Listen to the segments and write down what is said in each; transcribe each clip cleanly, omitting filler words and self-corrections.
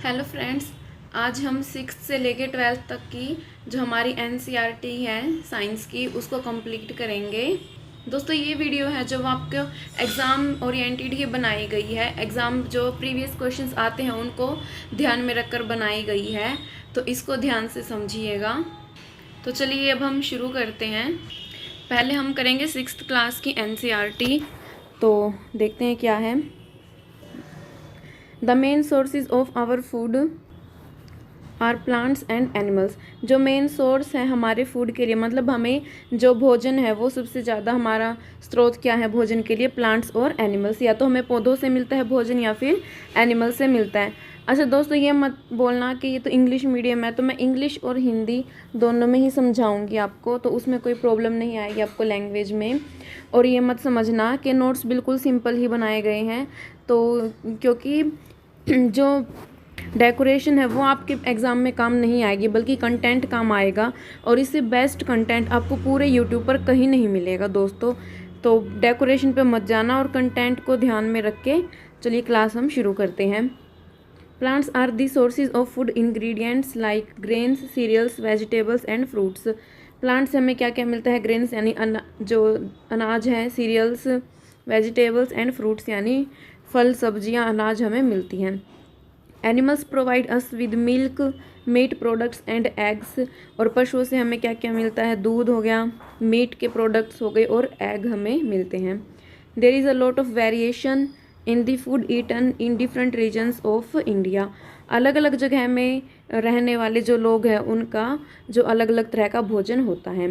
Hello friends, आज हम six से लेके ट्वेल्थ तक की जो हमारी एनसीईआरटी है साइंस की उसको कंप्लीट करेंगे। दोस्तों, ये वीडियो है जो आपको एग्ज़ाम ओरिएंटेड ही बनाई गई है। एग्ज़ाम जो प्रीवियस क्वेश्चंस आते हैं उनको ध्यान में रखकर बनाई गई है, तो इसको ध्यान से समझिएगा। तो चलिए अब हम शुरू करते हैं। पहले हम करेंगे सिक्स्थ क्लास की एनसीईआरटी। तो देखते हैं क्या है। The main sources of our food are plants and animals. जो मेन सोर्स है हमारे फूड के लिए, मतलब हमें जो भोजन है वो सबसे ज़्यादा हमारा स्रोत क्या है भोजन के लिए, प्लांट्स और एनिमल्स। या तो हमें पौधों से मिलता है भोजन या फिर एनिमल से मिलता है। अच्छा दोस्तों, ये मत बोलना कि ये तो इंग्लिश मीडियम है, तो मैं इंग्लिश और हिंदी दोनों में ही समझाऊंगी आपको, तो उसमें कोई प्रॉब्लम नहीं आएगी आपको लैंग्वेज में। और ये मत समझना कि नोट्स बिल्कुल सिंपल ही बनाए गए हैं, तो क्योंकि जो डेकोरेशन है वो आपके एग्ज़ाम में काम नहीं आएगी, बल्कि कंटेंट काम आएगा। और इससे बेस्ट कंटेंट आपको पूरे यूट्यूब पर कहीं नहीं मिलेगा दोस्तों। तो डेकोरेशन पे मत जाना और कंटेंट को ध्यान में रख के चलिए क्लास हम शुरू करते हैं। Plants are the sources of food ingredients like grains, cereals, vegetables and fruits. Plants से हमें क्या क्या मिलता है? ग्रेन्स यानी जो अनाज है, सीरियल्स, वेजिटेबल्स एंड फ्रूट्स यानी फल, सब्जियां, अनाज हमें मिलती हैं। Animals provide us with milk, meat products and eggs. और पशुओं से हमें क्या क्या मिलता है? दूध हो गया, मीट के प्रोडक्ट्स हो गए और एग हमें मिलते हैं। There is a lot of variation in the food eaten in different regions of India. अलग अलग जगह में रहने वाले जो लोग हैं उनका जो अलग अलग तरह का भोजन होता है।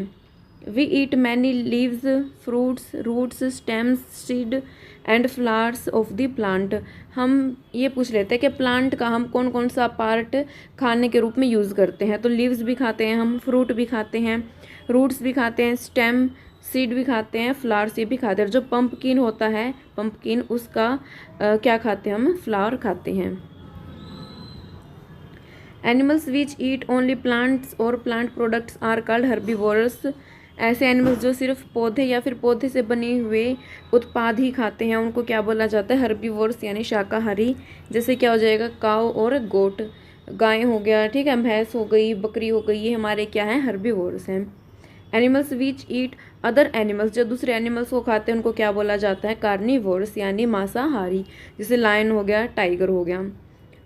We eat many leaves, fruits, roots, stems, seed and flowers of the plant. हम ये पूछ लेते हैं कि प्लांट का हम कौन कौन सा पार्ट खाने के रूप में यूज़ करते हैं। तो लीव्स भी खाते हैं हम, फ्रूट भी खाते हैं, रूट्स भी खाते हैं, स्टेम, सीड भी खाते हैं, फ्लावर्स ये भी खाते हैं। जो पंपकिन होता है, पंपकिन उसका क्या खाते हैं हम? फ्लावर खाते हैं। Animals which eat only plants और plant products are called herbivorous. ऐसे एनिमल्स जो सिर्फ पौधे या फिर पौधे से बने हुए उत्पाद ही खाते हैं उनको क्या बोला जाता है? हर्बीवोरस यानी शाकाहारी। जैसे क्या हो जाएगा? काऊ और गोट, गाय हो गया, ठीक है, भैंस हो गई, बकरी हो गई, ये हमारे क्या है? हर्बीवोरस हैं। Animals which eat other animals, जो दूसरे एनिमल्स को खाते हैं उनको क्या बोला जाता है? कार्निवोरस यानी मांसाहारी। जैसे लायन हो गया, टाइगर हो गया।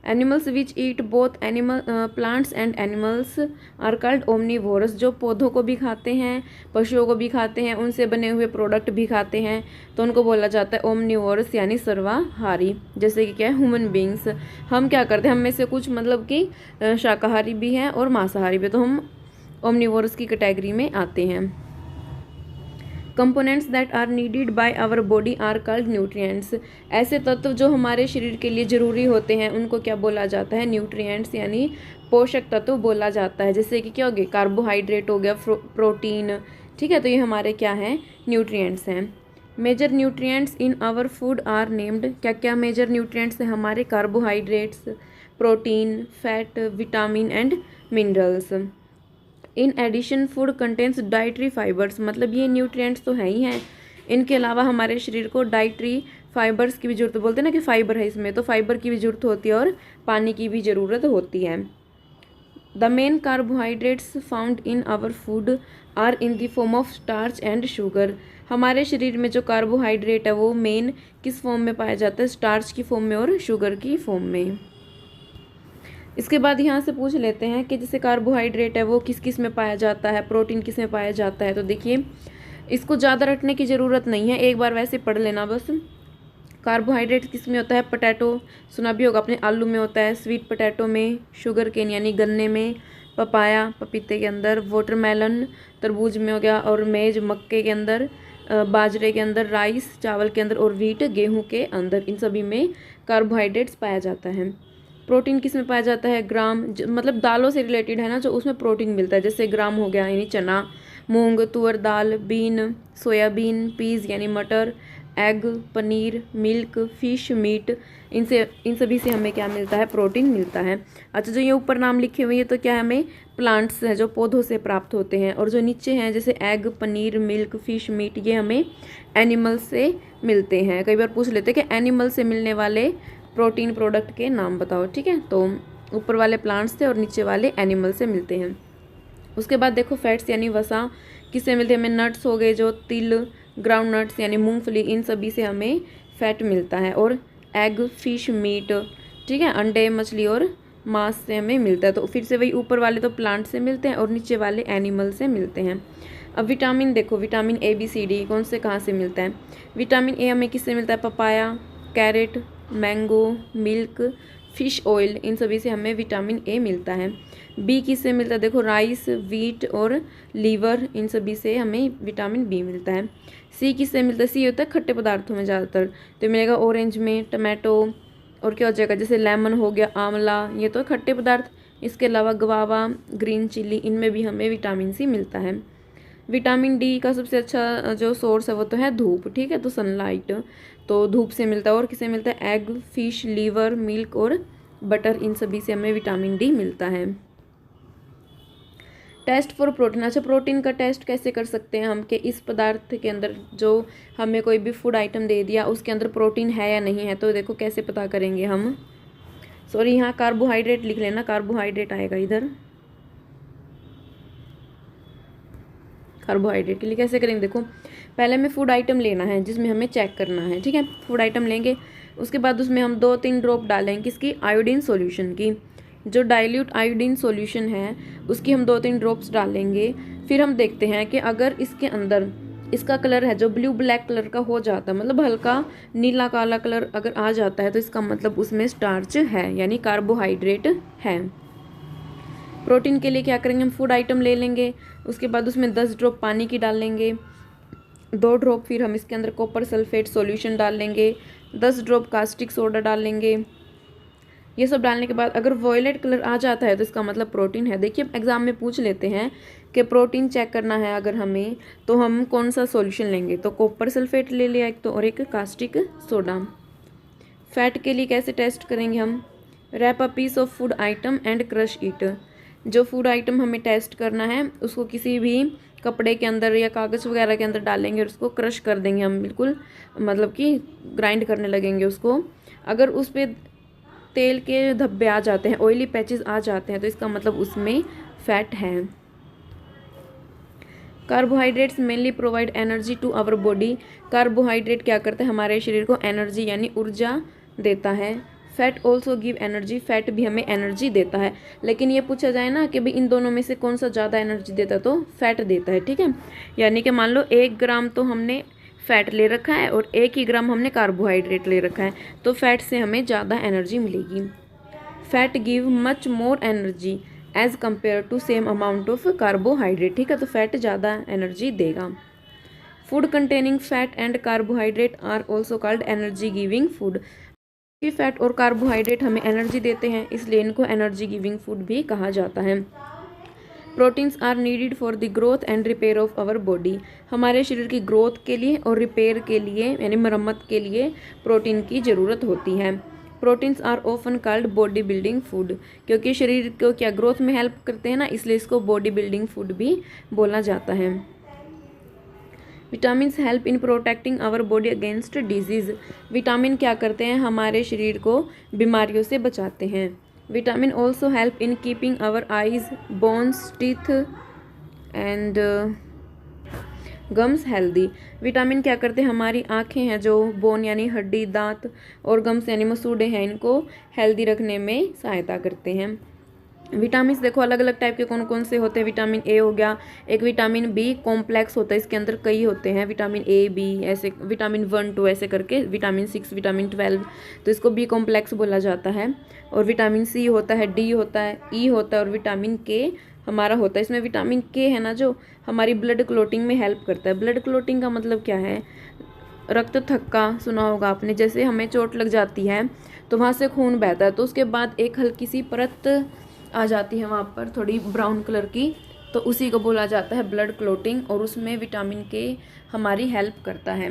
Animals which eat both animal plants and animals are called omnivorous. जो पौधों को भी खाते हैं, पशुओं को भी खाते हैं, उनसे बने हुए प्रोडक्ट भी खाते हैं, तो उनको बोला जाता है ओमनीवोरस यानी सर्वाहारी। जैसे कि क्या है? Human beings. हम क्या करते हैं? हम में से कुछ मतलब कि शाकाहारी भी हैं और मांसाहारी भी, तो हम ओमनीवोरस की कैटेगरी में आते हैं। Components that are needed by our body are called nutrients. ऐसे तत्व जो हमारे शरीर के लिए ज़रूरी होते हैं उनको क्या बोला जाता है? न्यूट्रिएंट्स यानी पोषक तत्व बोला जाता है। जैसे कि क्या हो गया? कार्बोहाइड्रेट हो गया, प्रोटीन, ठीक है, तो ये हमारे क्या हैं? न्यूट्रिएंट्स हैं। Major nutrients in our food are named. क्या क्या मेजर न्यूट्रिएंट्स हैं हमारे? Carbohydrates, protein, fat, vitamin and minerals. In addition food contents dietary fibres. मतलब ये न्यूट्रिएंट्स तो हैं ही हैं, इनके अलावा हमारे शरीर को डाइटरी फाइबर्स की भी जरूरत, बोलते हैं ना कि फाइबर है इसमें, तो फाइबर की भी जरूरत होती है और पानी की भी ज़रूरत होती है। The main carbohydrates found in our food are in the form of starch and sugar. हमारे शरीर में जो कार्बोहाइड्रेट है वो मेन किस फॉर्म में पाया जाता है? स्टार्च की फॉर्म में और शुगर की फॉर्म में। इसके बाद यहाँ से पूछ लेते हैं कि जैसे कार्बोहाइड्रेट है वो किस किस में पाया जाता है, प्रोटीन किस में पाया जाता है। तो देखिए, इसको ज़्यादा रटने की ज़रूरत नहीं है, एक बार वैसे पढ़ लेना बस। कार्बोहाइड्रेट किस में होता है? पोटैटो, सुना भी होगा आपने, आलू में होता है, स्वीट पोटैटो में, शुगर केन यानी गन्ने में, पपाया पपीते के अंदर, वाटरमेलन तरबूज में हो गया, और मेज मक्के के अंदर, बाजरे के अंदर, राइस चावल के अंदर, और वीट गेहूँ के अंदर, इन सभी में कार्बोहाइड्रेट्स पाया जाता है। प्रोटीन किस में पाया जाता है? ग्राम, मतलब दालों से रिलेटेड है ना, जो उसमें प्रोटीन मिलता है। जैसे ग्राम हो गया यानी चना, मूंग, तुअर दाल, बीन, सोयाबीन, पीज यानी मटर, egg, paneer, milk, fish, meat, इन सभी से हमें क्या मिलता है? प्रोटीन मिलता है। अच्छा, जो ये ऊपर नाम लिखे हुए हैं तो क्या है? हमें प्लांट्स हैं जो पौधों से प्राप्त होते हैं, और जो नीचे हैं जैसे egg, paneer, milk, fish, meat, ये हमें एनिमल से मिलते हैं। कई बार पूछ लेते हैं कि एनिमल से मिलने वाले प्रोटीन प्रोडक्ट के नाम बताओ, ठीक है। तो ऊपर वाले प्लांट्स से और नीचे वाले एनिमल से मिलते हैं। उसके बाद देखो फैट्स यानी वसा किससे मिलते हैं हमें, नट्स हो गए जो तिल, ग्राउंड नट्स यानी मूंगफली, इन सभी से हमें फैट मिलता है। और एग, फिश, मीट, ठीक है, अंडे, मछली और मांस से हमें मिलता है। तो फिर से वही ऊपर वाले तो प्लांट से मिलते हैं और नीचे वाले एनिमल से मिलते हैं। अब विटामिन देखो, vitamin A B C D कौन से कहाँ से मिलता है। विटामिन ए हमें किससे मिलता है, papaya, carrot, mango, milk, fish oil, इन सभी से हमें विटामिन ए मिलता है। बी किससे मिलता है, देखो राइस, व्हीट और लीवर, इन सभी से हमें विटामिन बी मिलता है। सी किससे मिलता है, सी होता है खट्टे पदार्थों में ज़्यादातर, तो मिलेगा ऑरेंज में, टमाटो, और क्या हो जाएगा जैसे लेमन हो गया, आंवला, ये तो खट्टे पदार्थ। इसके अलावा गवावा, ग्रीन चिल्ली, इनमें भी हमें विटामिन सी मिलता है। विटामिन डी का सबसे अच्छा जो सोर्स है वो तो है धूप, ठीक है, तो सनलाइट, तो धूप से मिलता है। और किससे मिलता है, एग, फिश, लीवर, मिल्क और बटर, इन सभी से हमें विटामिन डी मिलता है। टेस्ट फॉर प्रोटीन, अच्छा प्रोटीन का टेस्ट कैसे कर सकते हैं हम, कि इस पदार्थ के अंदर जो हमें कोई भी फूड आइटम दे दिया उसके अंदर प्रोटीन है या नहीं है, तो देखो कैसे पता करेंगे हम। सॉरी यहाँ कार्बोहाइड्रेट लिख लेना, कार्बोहाइड्रेट आएगा इधर। कार्बोहाइड्रेट के लिए कैसे करेंगे, देखो पहले हमें फूड आइटम लेना है जिसमें हमें चेक करना है, ठीक है। फूड आइटम लेंगे, उसके बाद उसमें हम 2-3 ड्रॉप डालेंगे किसकी, आयोडीन सॉल्यूशन की। जो डाइल्यूट आयोडीन सॉल्यूशन है उसकी हम 2-3 ड्रॉप्स डालेंगे। फिर हम देखते हैं कि अगर इसके अंदर इसका कलर है जो ब्लू ब्लैक कलर का हो जाता है, मतलब हल्का नीला काला कलर अगर आ जाता है, तो इसका मतलब उसमें स्टार्च है यानी कार्बोहाइड्रेट है। प्रोटीन के लिए क्या करेंगे, हम फूड आइटम ले लेंगे, उसके बाद उसमें 10 ड्रॉप पानी की डालेंगे, 2 ड्रॉप फिर हम इसके अंदर कॉपर सल्फेट सॉल्यूशन डाल लेंगे, 10 ड्रॉप कास्टिक सोडा डाल लेंगे। ये सब डालने के बाद अगर वॉयलेट कलर आ जाता है तो इसका मतलब प्रोटीन है। देखिए एग्जाम में पूछ लेते हैं कि प्रोटीन चेक करना है अगर हमें, तो हम कौन सा सॉल्यूशन लेंगे, तो कॉपर सल्फेट ले लिया एक तो, और एक कास्टिक सोडा। फैट के लिए कैसे टेस्ट करेंगे हम, wrap a piece of food item and crush it. जो फूड आइटम हमें टेस्ट करना है उसको किसी भी कपड़े के अंदर या कागज़ वगैरह के अंदर डालेंगे और उसको क्रश कर देंगे हम, बिल्कुल मतलब कि ग्राइंड करने लगेंगे उसको। अगर उस पर तेल के धब्बे आ जाते हैं, ऑयली पैचेस आ जाते हैं, तो इसका मतलब उसमें फैट है। Carbohydrates mainly provide energy to our body. Carbohydrate क्या करता है, हमारे शरीर को एनर्जी यानी ऊर्जा देता है। Fat also give energy, fat भी हमें एनर्जी देता है। लेकिन ये पूछा जाए ना कि भाई इन दोनों में से कौन सा ज़्यादा एनर्जी देता है, तो फैट देता है, ठीक है। यानी कि मान लो 1 ग्राम तो हमने फैट ले रखा है और 1 ही ग्राम हमने कार्बोहाइड्रेट ले रखा है, तो फैट से हमें ज़्यादा एनर्जी मिलेगी। Fat give much more energy as compare to same amount of carbohydrate, ठीक है, तो फैट ज़्यादा एनर्जी देगा। Food containing fat and carbohydrate are also called energy giving food. Fat और कार्बोहाइड्रेट हमें एनर्जी देते हैं, इसलिए इनको एनर्जी गिविंग फूड भी कहा जाता है। Proteins are needed for the growth and repair of our body. हमारे शरीर की ग्रोथ के लिए और रिपेयर के लिए यानी मरम्मत के लिए प्रोटीन की ज़रूरत होती है। Proteins are often called body building food, क्योंकि शरीर को क्या ग्रोथ में हेल्प करते हैं ना, इसलिए इसको बॉडी बिल्डिंग फूड भी बोला जाता है। Vitamins help in protecting our body against disease. Vitamin क्या करते हैं, हमारे शरीर को बीमारियों से बचाते हैं। Vitamin also help in keeping our eyes, bones, teeth and gums healthy. Vitamin क्या करते हैं, हमारी आँखें हैं जो बोन यानी हड्डी, दांत और गम्स यानी मसूड़े हैं, इनको हेल्दी रखने में सहायता करते हैं। विटामिन देखो अलग अलग टाइप के कौन कौन से होते हैं। विटामिन ए हो गया, एक विटामिन बी कॉम्प्लेक्स होता है, इसके अंदर कई होते हैं, विटामिन ए बी ऐसे, विटामिन 1 2 ऐसे करके, विटामिन 6, विटामिन 12, तो इसको बी कॉम्प्लेक्स बोला जाता है। और विटामिन सी होता है, डी होता है, ई होता है और विटामिन के हमारा होता है। इसमें विटामिन के है ना जो हमारी ब्लड क्लोटिंग में हेल्प करता है। ब्लड क्लोटिंग का मतलब क्या है, रक्त थक्का सुना होगा आपने, जैसे हमें चोट लग जाती है तो वहाँ से खून बहता है, तो उसके बाद एक हल्की सी परत आ जाती है वहाँ पर थोड़ी ब्राउन कलर की, तो उसी को बोला जाता है ब्लड क्लोटिंग, और उसमें विटामिन के हमारी हेल्प करता है।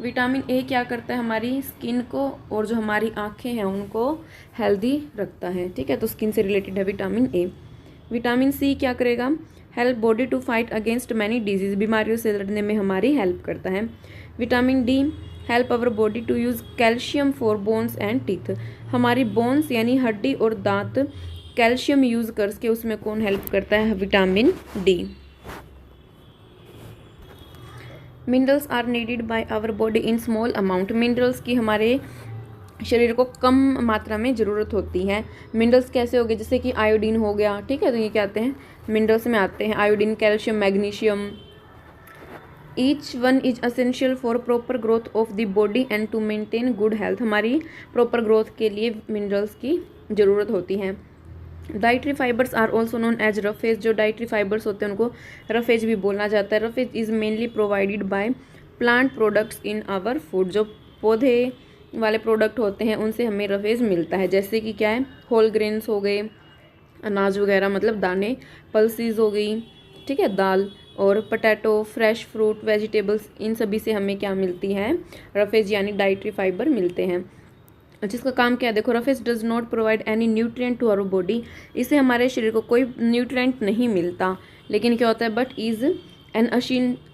विटामिन ए क्या करता है, हमारी स्किन को और जो हमारी आँखें हैं उनको हेल्दी रखता है, ठीक है, तो स्किन से रिलेटेड है विटामिन ए। विटामिन सी क्या करेगा, help body to fight against many disease, बीमारियों से लड़ने में हमारी हेल्प करता है। Vitamin D help our body to use calcium for bones and teeth, हमारी बोन्स यानी हड्डी और दांत कैल्शियम यूज़ करके उसमें कौन हेल्प करता है, vitamin D. Minerals are needed by our body in small amount, minerals की हमारे शरीर को कम मात्रा में ज़रूरत होती है। मिनरल्स कैसे हो गए, जैसे कि आयोडीन हो गया, ठीक है, तो ये क्या आते हैं, मिनरल्स में आते हैं, iodine, calcium, magnesium. Each one is essential for proper growth of the body and to maintain good health, हमारी प्रॉपर ग्रोथ के लिए मिनरल्स की ज़रूरत होती है। Dietary fibres are also known as roughage, जो डाइटरी फाइबर्स होते हैं उनको रफेज भी बोला जाता है। Roughage is mainly provided by plant products in our food, जो पौधे वाले प्रोडक्ट होते हैं उनसे हमें रफेज मिलता है। जैसे कि क्या है, होल ग्रेन्स हो गए, अनाज वगैरह मतलब दाने, पल्सीज हो गई, ठीक है, दाल, और पोटैटो, फ्रेश फ्रूट, वेजिटेबल्स, इन सभी से हमें क्या मिलती है, रफेज यानी डाइटरी फाइबर मिलते हैं। जिसका काम क्या है, देखो, roughage does not provide any nutrient to our body, इससे हमारे शरीर को कोई न्यूट्रिएंट नहीं मिलता, लेकिन क्या होता है, but is an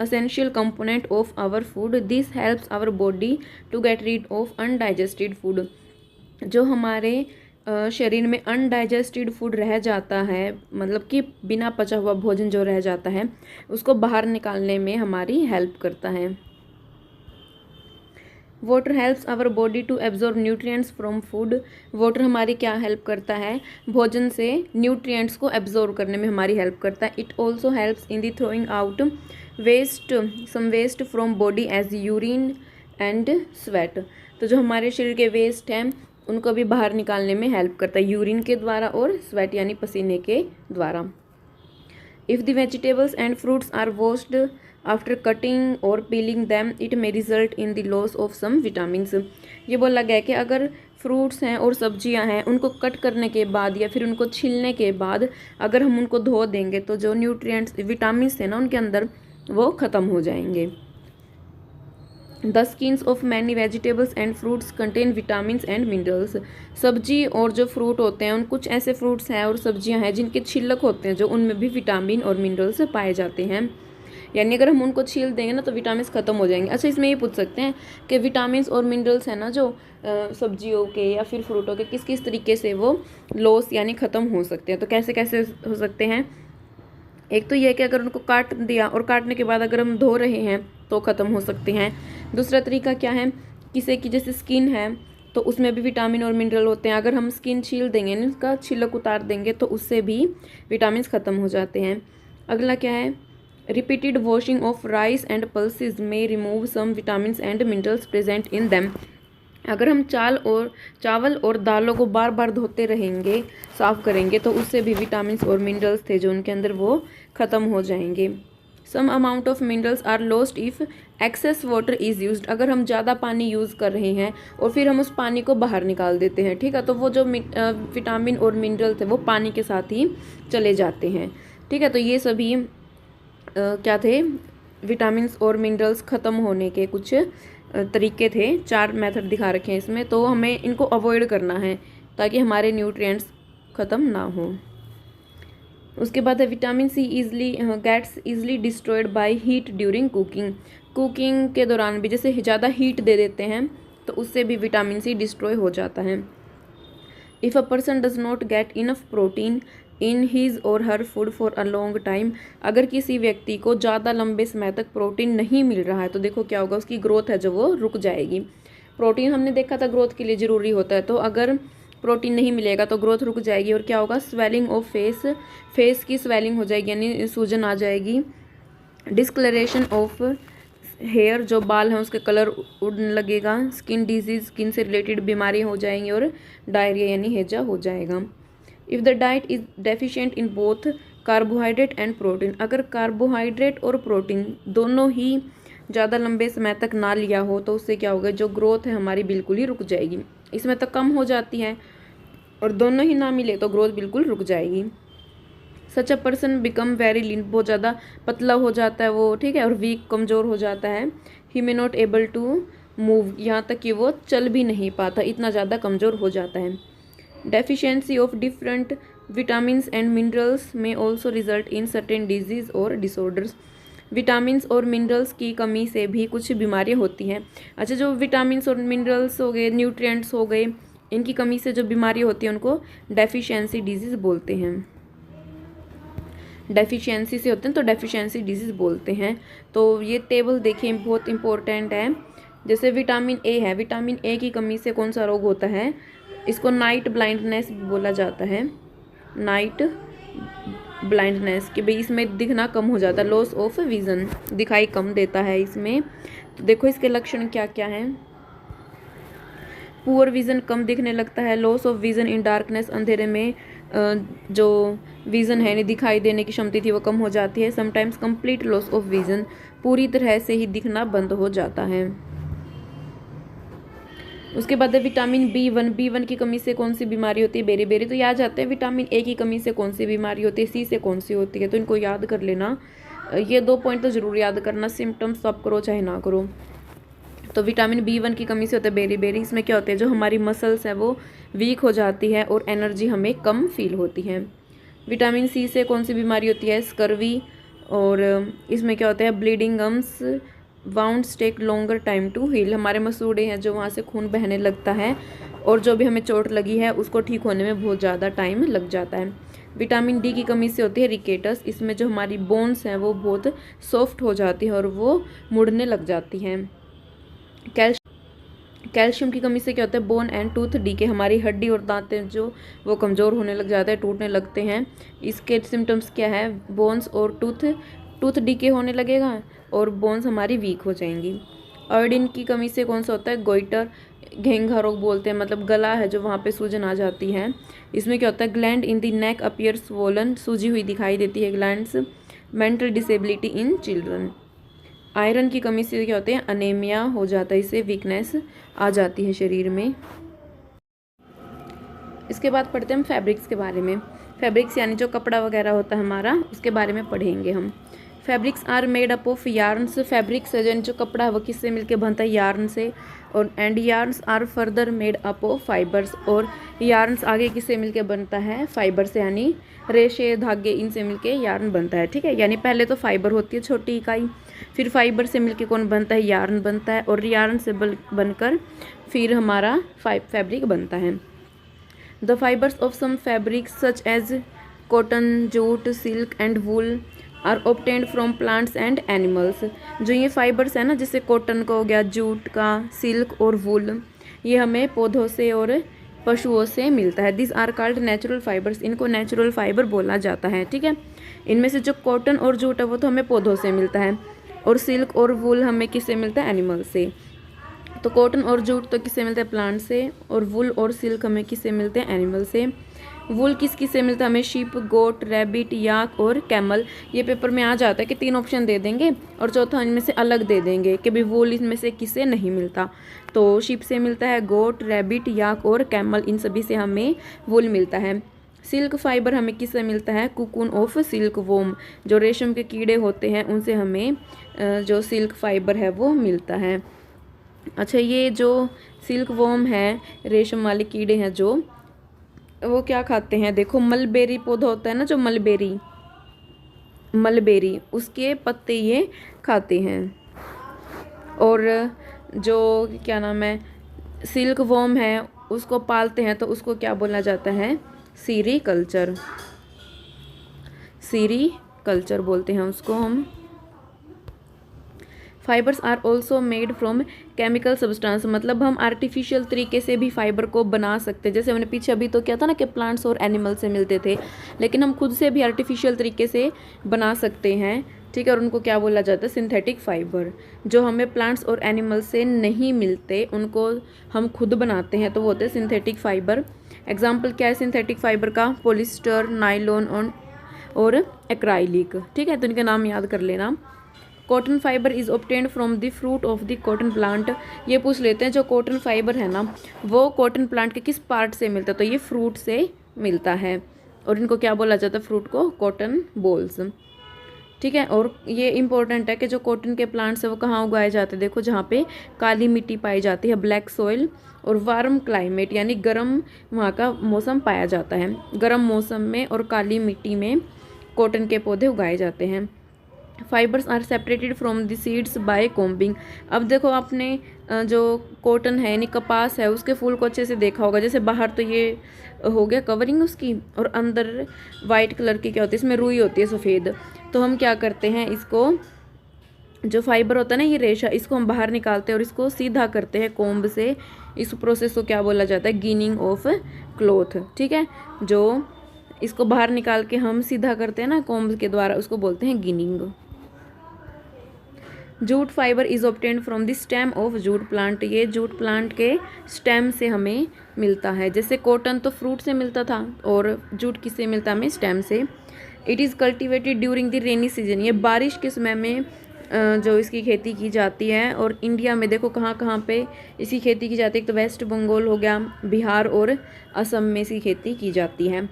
essential component of our food, this helps our body to get rid of undigested food, जो हमारे शरीर में अनडाइजेस्टेड फूड रह जाता है, मतलब कि बिना पचा हुआ भोजन जो रह जाता है उसको बाहर निकालने में हमारी हेल्प करता है। Water helps our body to absorb nutrients from food, water हमारी क्या हेल्प करता है, भोजन से न्यूट्रिएंट्स को एब्जॉर्ब करने में हमारी हेल्प करता है। It also helps in the throwing out waste, some waste from body as urine and sweat, तो जो हमारे शरीर के वेस्ट हैं उनको भी बाहर निकालने में हेल्प करता है, यूरिन के द्वारा और स्वेट यानी पसीने के द्वारा। If the vegetables and fruits are washed after cutting or peeling them, it may result in the loss of some vitamins, ये बोला गया है कि अगर फ्रूट्स हैं और सब्जियां हैं उनको कट करने के बाद या फिर उनको छीलने के बाद अगर हम उनको धो देंगे तो जो न्यूट्रिएंट्स, विटामिन्स हैं ना उनके अंदर, वो ख़त्म हो जाएंगे। The skins of many vegetables and fruits contain vitamins and minerals, सब्जी और जो फ्रूट होते हैं, उन कुछ ऐसे फ्रूट्स हैं और सब्जियां हैं जिनके छिलक होते हैं जो उनमें भी विटामिन और मिनरल्स पाए जाते हैं, यानी अगर हम उनको छील देंगे ना तो विटामिन ख़त्म हो जाएंगे। अच्छा, इसमें ये पूछ सकते हैं कि विटामिन और मिनरल्स हैं ना जो सब्जियों के या फिर फ्रूटों के, किस किस तरीके से वो लॉस यानी ख़त्म हो सकते हैं, तो कैसे कैसे हो सकते हैं। एक तो ये कि अगर उनको काट दिया और काटने के बाद अगर हम धो रहे हैं तो ख़त्म हो सकते हैं। दूसरा तरीका क्या है, किसी की जैसे स्किन है तो उसमें भी विटामिन और मिनरल होते हैं, अगर हम स्किन छील देंगे ना, उसका छिलक उतार देंगे तो उससे भी विटामिन ख़त्म हो जाते हैं। अगला क्या है, repeated washing of rice and pulses may remove some vitamins and minerals present in them, अगर हम चावल और दालों को बार बार धोते रहेंगे, साफ़ करेंगे, तो उससे भी विटामिन्स और मिनरल्स थे जो उनके अंदर वो ख़त्म हो जाएंगे। Some amount of minerals are lost if excess water is used, अगर हम ज़्यादा पानी यूज़ कर रहे हैं और फिर हम उस पानी को बाहर निकाल देते हैं, ठीक है, तो वो जो विटामिन और मिनरल थे वो पानी के साथ ही चले जाते हैं, ठीक है। तो ये सभी क्या थे, विटामिन्स और मिनरल्स ख़त्म होने के कुछ तरीके थे, 4 मेथड दिखा रखे हैं इसमें, तो हमें इनको अवॉइड करना है ताकि हमारे न्यूट्रिएंट्स ख़त्म ना हो। उसके बाद है vitamin C gets easily destroyed by heat during cooking, cooking के दौरान भी जैसे ज़्यादा हीट दे देते हैं तो उससे भी विटामिन सी डिस्ट्रॉय हो जाता है। If a person does not get enough protein in his or her food for a long time, अगर किसी व्यक्ति को ज़्यादा लंबे समय तक प्रोटीन नहीं मिल रहा है तो देखो क्या होगा, उसकी ग्रोथ है जो वो रुक जाएगी। प्रोटीन हमने देखा था ग्रोथ के लिए ज़रूरी होता है, तो अगर प्रोटीन नहीं मिलेगा तो ग्रोथ रुक जाएगी और क्या होगा, स्वेलिंग ऑफ फेस की स्वेलिंग हो जाएगी यानी सूजन आ जाएगी। डिस्कलरेशन ऑफ हेयर, जो बाल हैं उसके कलर उड़ने लगेगा। स्किन डिजीज, स्किन से रिलेटेड बीमारी हो जाएंगी और डायरिया यानी हैजा हो जाएगा। If the diet is deficient in both carbohydrate and protein, अगर कार्बोहाइड्रेट और प्रोटीन दोनों ही ज़्यादा लंबे समय तक ना लिया हो तो उससे क्या होगा, जो ग्रोथ है हमारी बिल्कुल ही रुक जाएगी। इसमें तो कम हो जाती है और दोनों ही ना मिले तो ग्रोथ बिल्कुल रुक जाएगी। Such a person become very lean, बहुत ज़्यादा पतला हो जाता है वो, ठीक है, और वीक, कमज़ोर हो जाता है। He may not able to move, यहाँ तक कि वो चल भी नहीं पाता, इतना ज़्यादा कमज़ोर हो जाता है। Deficiency of different vitamins and minerals may also result in certain diseases or disorders, vitamins और मिनरल्स की कमी से भी कुछ बीमारियां होती हैं। अच्छा, जो विटामिन्स और मिनरल्स हो गए, न्यूट्रिएंट्स हो गए, इनकी कमी से जो बीमारी होती है उनको डेफिशिएंसी डिजीज़ बोलते हैं। डेफिशिएंसी से होते हैं तो डेफिशिएंसी डिजीज़ बोलते हैं। तो ये टेबल देखिए बहुत इंपॉर्टेंट है। जैसे विटामिन ए है, विटामिन ए की कमी से कौन सा रोग होता है, इसको नाइट ब्लाइंडनेस बोला जाता है। नाइट ब्लाइंडनेस कि भाई इसमें दिखना कम हो जाता है, लॉस ऑफ विज़न, दिखाई कम देता है इसमें। तो देखो इसके लक्षण क्या क्या हैं। पुअर विज़न, कम दिखने लगता है। Loss of vision in darkness, अंधेरे में जो विज़न है, दिखाई देने की क्षमता थी वो कम हो जाती है। Sometimes complete loss of vision, पूरी तरह से ही दिखना बंद हो जाता है। उसके बाद है विटामिन बी वन की कमी से कौन सी बीमारी होती है, बेरी। तो याद जाते हैं विटामिन ए की कमी से कौन सी बीमारी होती है, सी से कौन सी होती है, तो इनको याद कर लेना। ये 2 पॉइंट तो जरूर याद करना, सिम्टम्स तो आप करो चाहे ना करो। तो विटामिन बी1 की कमी से होता है बेरी। इसमें क्या होता है, जो हमारी मसल्स है वो वीक हो जाती है और एनर्जी हमें कम फील होती है। विटामिन सी से कौन सी बीमारी होती है, स्कर्वी। और इसमें क्या होता है, bleeding gums, wounds take longer time to heal, हमारे मसूड़े हैं जो वहाँ से खून बहने लगता है और जो भी हमें चोट लगी है उसको ठीक होने में बहुत ज़्यादा टाइम लग जाता है। विटामिन डी की कमी से होती है रिकेटस, इसमें जो हमारी बोन्स हैं वो बहुत सॉफ्ट हो जाती है और वो मुड़ने लग जाती हैं। कैल्शियम की कमी से क्या होता है, बोन एंड टूथ डीके, हमारी हड्डी और दांतें जो वो कमज़ोर होने लग जाते हैं, टूटने लगते हैं। इसके सिम्टम्स क्या है, बोन्स और टूथ डीके होने लगेगा और बोन्स हमारी वीक हो जाएंगी। आयोडीन की कमी से कौन सा होता है, गोइटर, घेंघा रोग बोलते हैं, मतलब गला है जो वहाँ पे सूजन आ जाती है। इसमें क्या होता है, gland in the neck appear swollen, सूजी हुई दिखाई देती है glands. Mental disability in children. Iron की कमी से क्या होते हैं, अनेमिया हो जाता है, इससे वीकनेस आ जाती है शरीर में। इसके बाद पढ़ते हैं हम फैब्रिक्स के बारे में। फैब्रिक्स यानी जो कपड़ा वगैरह होता है हमारा, उसके बारे में पढ़ेंगे हम। Fabrics are made up of yarns, fabrics यानी जो कपड़ा है वो किससे मिलके बनता है, यार्न से। और and yarns are further made up of fibres, और यार्न्स आगे किससे मिलके बनता है, फाइबर से, यानी रेशे धागे इनसे मिलके यार्न बनता है। ठीक है, यानी पहले तो फाइबर होती है छोटी इकाई, फिर फाइबर से मिलके कौन बनता है, यार्न बनता है, और यार्न से बनकर फिर हमारा फैब्रिक बनता है। The fibers of some fabrics such as cotton, jute, silk and wool are obtained from plants and animals. जो ये फाइबर्स है ना, जैसे कॉटन का हो गया, जूट का, सिल्क और वूल, ये हमें पौधों से और पशुओं से मिलता है। This are called natural fibers, इनको नेचुरल फाइबर बोला जाता है। ठीक है, इनमें से जो कॉटन और जूट है वो तो हमें पौधों से मिलता है, और सिल्क और वूल हमें किससे मिलता है, एनिमल से। तो कॉटन और जूट तो किससे मिलता है, प्लांट से, और वूल और सिल्क हमें किससे मिलते हैं, एनिमल से। वूल किससे मिलता है हमें, शीप, गोट, रैबिट, याक और कैमल। ये पेपर में आ जाता है कि 3 ऑप्शन दे देंगे और चौथा इनमें से अलग दे देंगे कि भाई वूल इनमें से किससे नहीं मिलता। तो शीप से मिलता है गोट, रैबिट, याक और कैमल, इन सभी से हमें वूल मिलता है। सिल्क फाइबर हमें किससे मिलता है, कुकून ऑफ सिल्क वोम, जो रेशम के कीड़े होते हैं उनसे हमें जो सिल्क फाइबर है वो मिलता है। अच्छा, ये जो सिल्क वोम है, रेशम वाले कीड़े हैं जो, वो क्या खाते हैं, देखो मलबेरी पौधा होता है ना, जो मलबेरी उसके पत्ते ये खाते हैं। और जो क्या नाम है, सिल्क वॉर्म है उसको पालते हैं तो उसको क्या बोला जाता है, सीरीकल्चर बोलते हैं उसको हम। Fibers are also made from chemical substance, मतलब हम आर्टिफिशियल तरीके से भी फाइबर को बना सकते हैं। जैसे हमने पीछे अभी तो क्या था ना कि प्लांट्स और एनिमल से मिलते थे, लेकिन हम खुद से भी आर्टिफिशियल तरीके से बना सकते हैं। ठीक है, और उनको क्या बोला जाता है, सिंथेटिक फाइबर। जो हमें प्लांट्स और एनिमल से नहीं मिलते उनको हम खुद बनाते हैं तो वो होते हैं सिंथेटिक फाइबर। एग्जाम्पल क्या है सिंथेटिक फाइबर का, पोलिस्टर, नाइलॉन और एक्राइलिक। ठीक है, तो इनके नाम याद कर लेना। Cotton fibre is obtained from the fruit of the cotton plant. ये पूछ लेते हैं जो कॉटन फाइबर है ना वो कॉटन प्लांट के किस पार्ट से मिलता है, तो ये फ्रूट से मिलता है। और इनको क्या बोला जाता है, फ्रूट को कॉटन बॉल्स। ठीक है, और ये इंपॉर्टेंट है कि जो कॉटन के प्लांट्स है वो कहाँ उगाए जाते हैं, देखो जहाँ पे काली मिट्टी पाई जाती है, ब्लैक सॉइल, और वार्म क्लाइमेट यानी गर्म वहाँ का मौसम पाया जाता है। गर्म मौसम में और काली मिट्टी में कॉटन के पौधे उगाए जाते हैं। Fibers are separated from the seeds by combing. अब देखो आपने जो कॉटन है यानी कपास है उसके फूल को अच्छे से देखा होगा। जैसे बाहर तो ये हो गया कवरिंग उसकी, और अंदर वाइट कलर की क्या होती है, इसमें रुई होती है सफ़ेद। तो हम क्या करते हैं, इसको जो फाइबर होता है ना, ये रेशा, इसको हम बाहर निकालते हैं और इसको सीधा करते हैं कोम्ब से। इस प्रोसेस को क्या बोला जाता है, गिनिंग ऑफ क्लॉथ। ठीक है, जो इसको बाहर निकाल के हम सीधा करते हैं ना कोम्ब के द्वारा, उसको बोलते हैं ginning. Jute fibre is obtained from the stem of jute plant. ये जूट प्लांट के स्टेम से हमें मिलता है। जैसे कॉटन तो फ्रूट से मिलता था और जूट किससे मिलता है हमें, स्टेम से। It is cultivated during the rainy season. ये बारिश के समय में जो इसकी खेती की जाती है। और इंडिया में देखो कहाँ कहाँ पे इसकी खेती की जाती है। एक तो वेस्ट बंगाल हो गया, बिहार और असम में इसकी खेती की जाती है।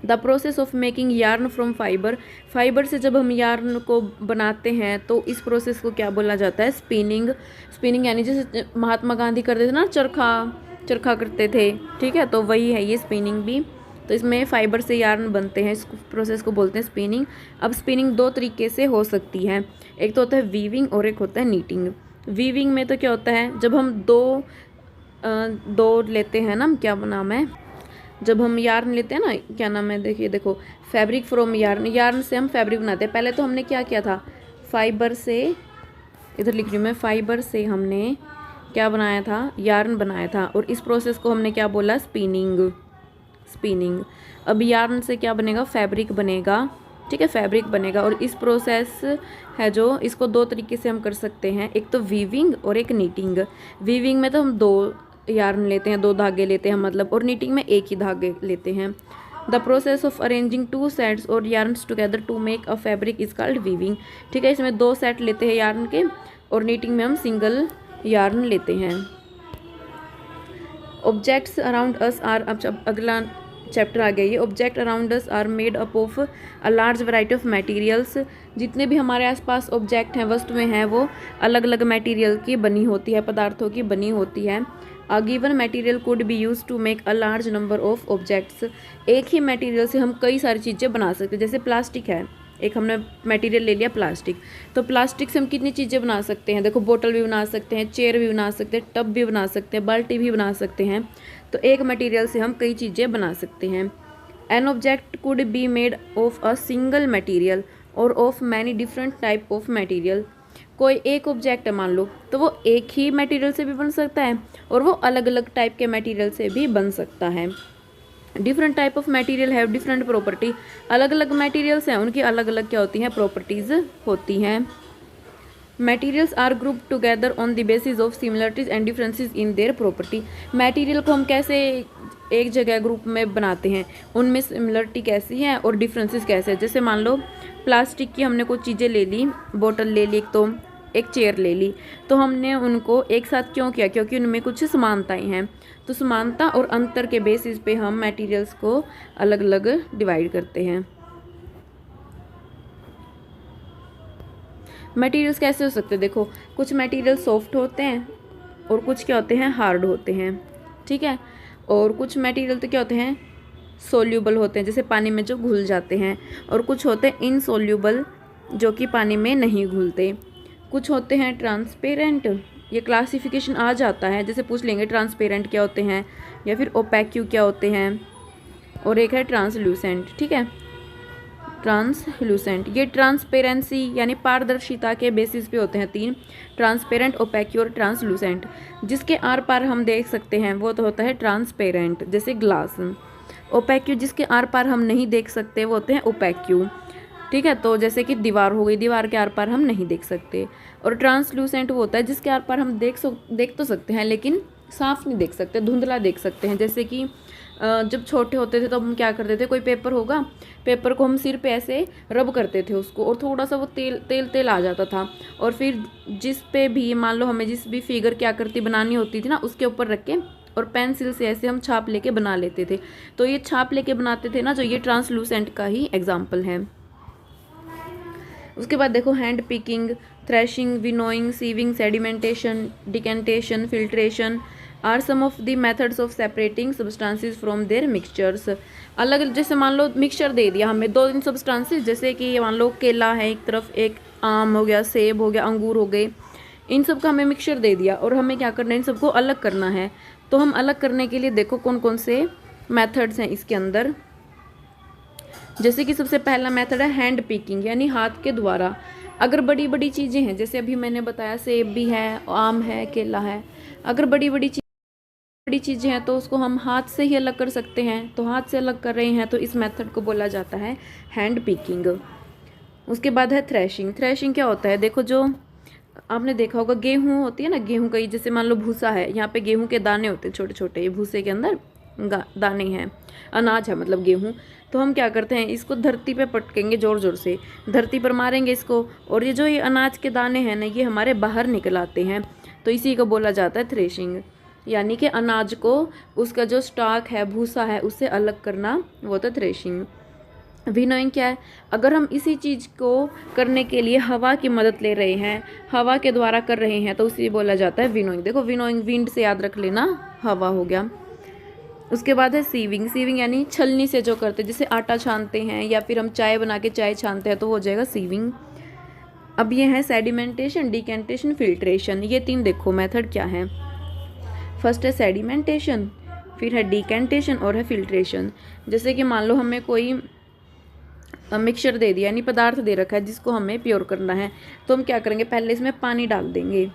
The process of making yarn from fibre. Fibre से जब हम यार्न को बनाते हैं तो इस प्रोसेस को क्या बोला जाता है, स्पिनिंग। स्पिनिंग यानी जैसे महात्मा गांधी करते थे ना, चरखा करते थे। ठीक है, तो वही है ये स्पिनिंग भी। तो इसमें फाइबर से यार्न बनते हैं, इस प्रोसेस को बोलते हैं स्पिनिंग। अब स्पिनिंग दो तरीके से हो सकती है, एक तो होता है वीविंग और एक होता है नीटिंग। वीविंग में तो क्या होता है, जब हम दो लेते हैं ना, क्या नाम है, जब हम यार्न लेते हैं ना, क्या नाम है, देखिए देखो, फैब्रिक फ्रॉम यार्न। यार्न से हम फैब्रिक बनाते हैं। पहले तो हमने क्या किया था, फाइबर से, इधर लिख रही हूँ मैं, फाइबर से हमने क्या बनाया था, यार्न बनाया था। और इस प्रोसेस को हमने क्या बोला, स्पिनिंग। अब यार्न से क्या बनेगा, फैब्रिक बनेगा। ठीक है, फैब्रिक बनेगा। और इस प्रोसेस है जो, इसको दो तरीके से हम कर सकते हैं, एक तो वीविंग और एक नीटिंग। वीविंग में तो हम दो यार्न लेते हैं, दो धागे लेते हैं मतलब, और नीटिंग में एक ही धागे लेते हैं। The process of arranging two sets or yarns together to make a fabric is called weaving. ठीक है, इसमें दो सेट लेते हैं यार्न के, और नीटिंग में हम सिंगल यार्न लेते हैं। ऑब्जेक्ट्स अराउंड अस आर, अब अगला चैप्टर आ गया ये। Object around us are made up of a large variety of materials. जितने भी हमारे आसपास ऑब्जेक्ट हैं, वस्तुएं हैं, वो अलग अलग मटेरियल की बनी होती है, पदार्थों की बनी होती है। A given material could be used to make a large number of objects। एक ही मटेरियल से हम कई सारी चीज़ें बना सकते हैं। जैसे प्लास्टिक है, एक हमने मटेरियल ले लिया प्लास्टिक, तो प्लास्टिक से हम कितनी चीज़ें बना सकते हैं, देखो बोतल भी बना सकते हैं, चेयर भी बना सकते हैं, टब भी बना सकते हैं, बाल्टी भी बना सकते हैं। तो एक मटेरियल से हम कई चीज़ें बना सकते हैं। An object could be made of a single material or of many different type of material. कोई एक ऑब्जेक्ट है मान लो, तो वो एक ही मटेरियल से भी बन सकता है और वो अलग अलग टाइप के मटेरियल से भी बन सकता है। Different type of material have different property. अलग अलग मटेरियल्स हैं, उनकी अलग अलग क्या होती हैं, प्रॉपर्टीज़ होती हैं। Materials are group together on the basis of similarities and differences in their property. Material को हम कैसे एक जगह ग्रुप में बनाते हैं, उनमें सिमिलरिटी कैसी है और डिफरेंसेस कैसे है। जैसे मान लो प्लास्टिक की हमने कुछ चीज़ें ले ली, बोतल ले ली, एक तो एक चेयर ले ली, तो हमने उनको एक साथ क्यों किया, क्योंकि उनमें कुछ समानताएं हैं। तो समानता और अंतर के बेसिस पे हम मटेरियल्स को अलग अलग डिवाइड करते हैं। मटेरियल्स कैसे हो सकते हैं, देखो कुछ मटेरियल सॉफ्ट होते हैं और कुछ क्या होते हैं, हार्ड होते हैं। ठीक है, और कुछ मटेरियल तो क्या होते हैं, सोल्यूबल होते हैं, जैसे पानी में जो घुल जाते हैं, और कुछ होते हैं इनसोल्यूबल जो कि पानी में नहीं घुलते। कुछ होते हैं ट्रांसपेरेंट, ये क्लासिफिकेशन आ जाता है, जैसे पूछ लेंगे ट्रांसपेरेंट क्या होते हैं या फिर ओपेक्यू क्या होते हैं, और एक है ट्रांसल्यूसेंट। ठीक है, ट्रांसल्यूसेंट, ये ट्रांसपेरेंसी यानी पारदर्शिता के बेसिस पे होते हैं तीन, ट्रांसपेरेंट, ओपेक्यू और ट्रांसल्यूसेंट। जिसके आर पार हम देख सकते हैं वो तो होता है ट्रांसपेरेंट, जैसे ग्लास। ओपेक्यू, जिसके आर पार हम नहीं देख सकते वो होते हैं ओपेक्यू। ठीक है, तो जैसे कि दीवार हो गई, दीवार के आर पार हम नहीं देख सकते। और ट्रांसल्यूसेंट वो होता है जिसके आर पार हम देख तो सकते हैं लेकिन साफ नहीं देख सकते, धुंधला देख सकते हैं। जैसे कि जब छोटे होते थे तो हम क्या करते थे, कोई पेपर होगा, पेपर को हम सिर पे ऐसे रब करते थे उसको, और थोड़ा सा वो तेल आ जाता था, और फिर जिस पे भी मान लो हमें जिस भी फिगर की आकृति बनानी होती थी ना, उसके ऊपर रख के और पेंसिल से ऐसे हम छाप लेके बना लेते थे। तो ये छाप लेके बनाते थे ना, जो ये ट्रांसलूसेंट का ही एग्जाम्पल है। उसके बाद देखो hand picking, threshing, winnowing, sieving, sedimentation, decantation, filtration are some of the methods of separating substances from their mixtures. अलग, जैसे मान लो मिक्सचर दे दिया हमें दो तीन सब्सटेंसेस, जैसे कि मान लो केला है एक तरफ, एक आम हो गया, सेब हो गया, अंगूर हो गए, इन सब का हमें मिक्सचर दे दिया और हमें क्या करना है, इन सबको अलग करना है। तो हम अलग करने के लिए देखो कौन कौन से मेथड्स हैं इसके अंदर। जैसे कि सबसे पहला मेथड है हैंड पिकिंग, यानी हाथ के द्वारा। अगर बड़ी बड़ी चीज़ें हैं, जैसे अभी मैंने बताया सेब भी है, आम है, केला है, अगर बड़ी चीज़ें हैं तो उसको हम हाथ से ही अलग कर सकते हैं। तो हाथ से अलग कर रहे हैं तो इस मेथड को बोला जाता है हैंड पिकिंग। उसके बाद है थ्रेशिंग। थ्रेशिंग क्या होता है, देखो जो आपने देखा होगा गेहूँ होती है ना, गेहूँ का जैसे मान लो भूसा है, यहाँ पे गेहूँ के दाने होते हैं छोटे छोटे, ये भूसे के अंदर दाने हैं, अनाज है मतलब गेहूँ। तो हम क्या करते हैं, इसको धरती पे पटकेंगे जोर जोर से, धरती पर मारेंगे इसको, और ये जो ये अनाज के दाने हैं ना, ये हमारे बाहर निकल आते हैं। तो इसी को बोला जाता है थ्रेशिंग, यानी कि अनाज को उसका जो स्टॉक है, भूसा है, उससे अलग करना, वो होता है थ्रेशिंग। विनोइंग क्या है, अगर हम इसी चीज़ को करने के लिए हवा की मदद ले रहे हैं, हवा के द्वारा कर रहे हैं, तो उसे बोला जाता है विनोइंग। देखो विनोइंग विंड से याद रख लेना, हवा हो गया। उसके बाद है सीविंग। सीविंग यानी छलनी से जो करते हैं, जैसे आटा छानते हैं या फिर हम चाय बना के चाय छानते हैं, तो हो जाएगा सीविंग। अब ये है सेडिमेंटेशन, डिकेंटेशन, फिल्ट्रेशन। ये तीन देखो मेथड क्या है। फर्स्ट है सेडिमेंटेशन, फिर है डिकेंटेशन और है फिल्ट्रेशन। जैसे कि मान लो हमें कोई मिक्सचर दे दिया, यानी पदार्थ दे रखा है जिसको हमें प्योर करना है, तो हम क्या करेंगे, पहले इसमें पानी डाल देंगे।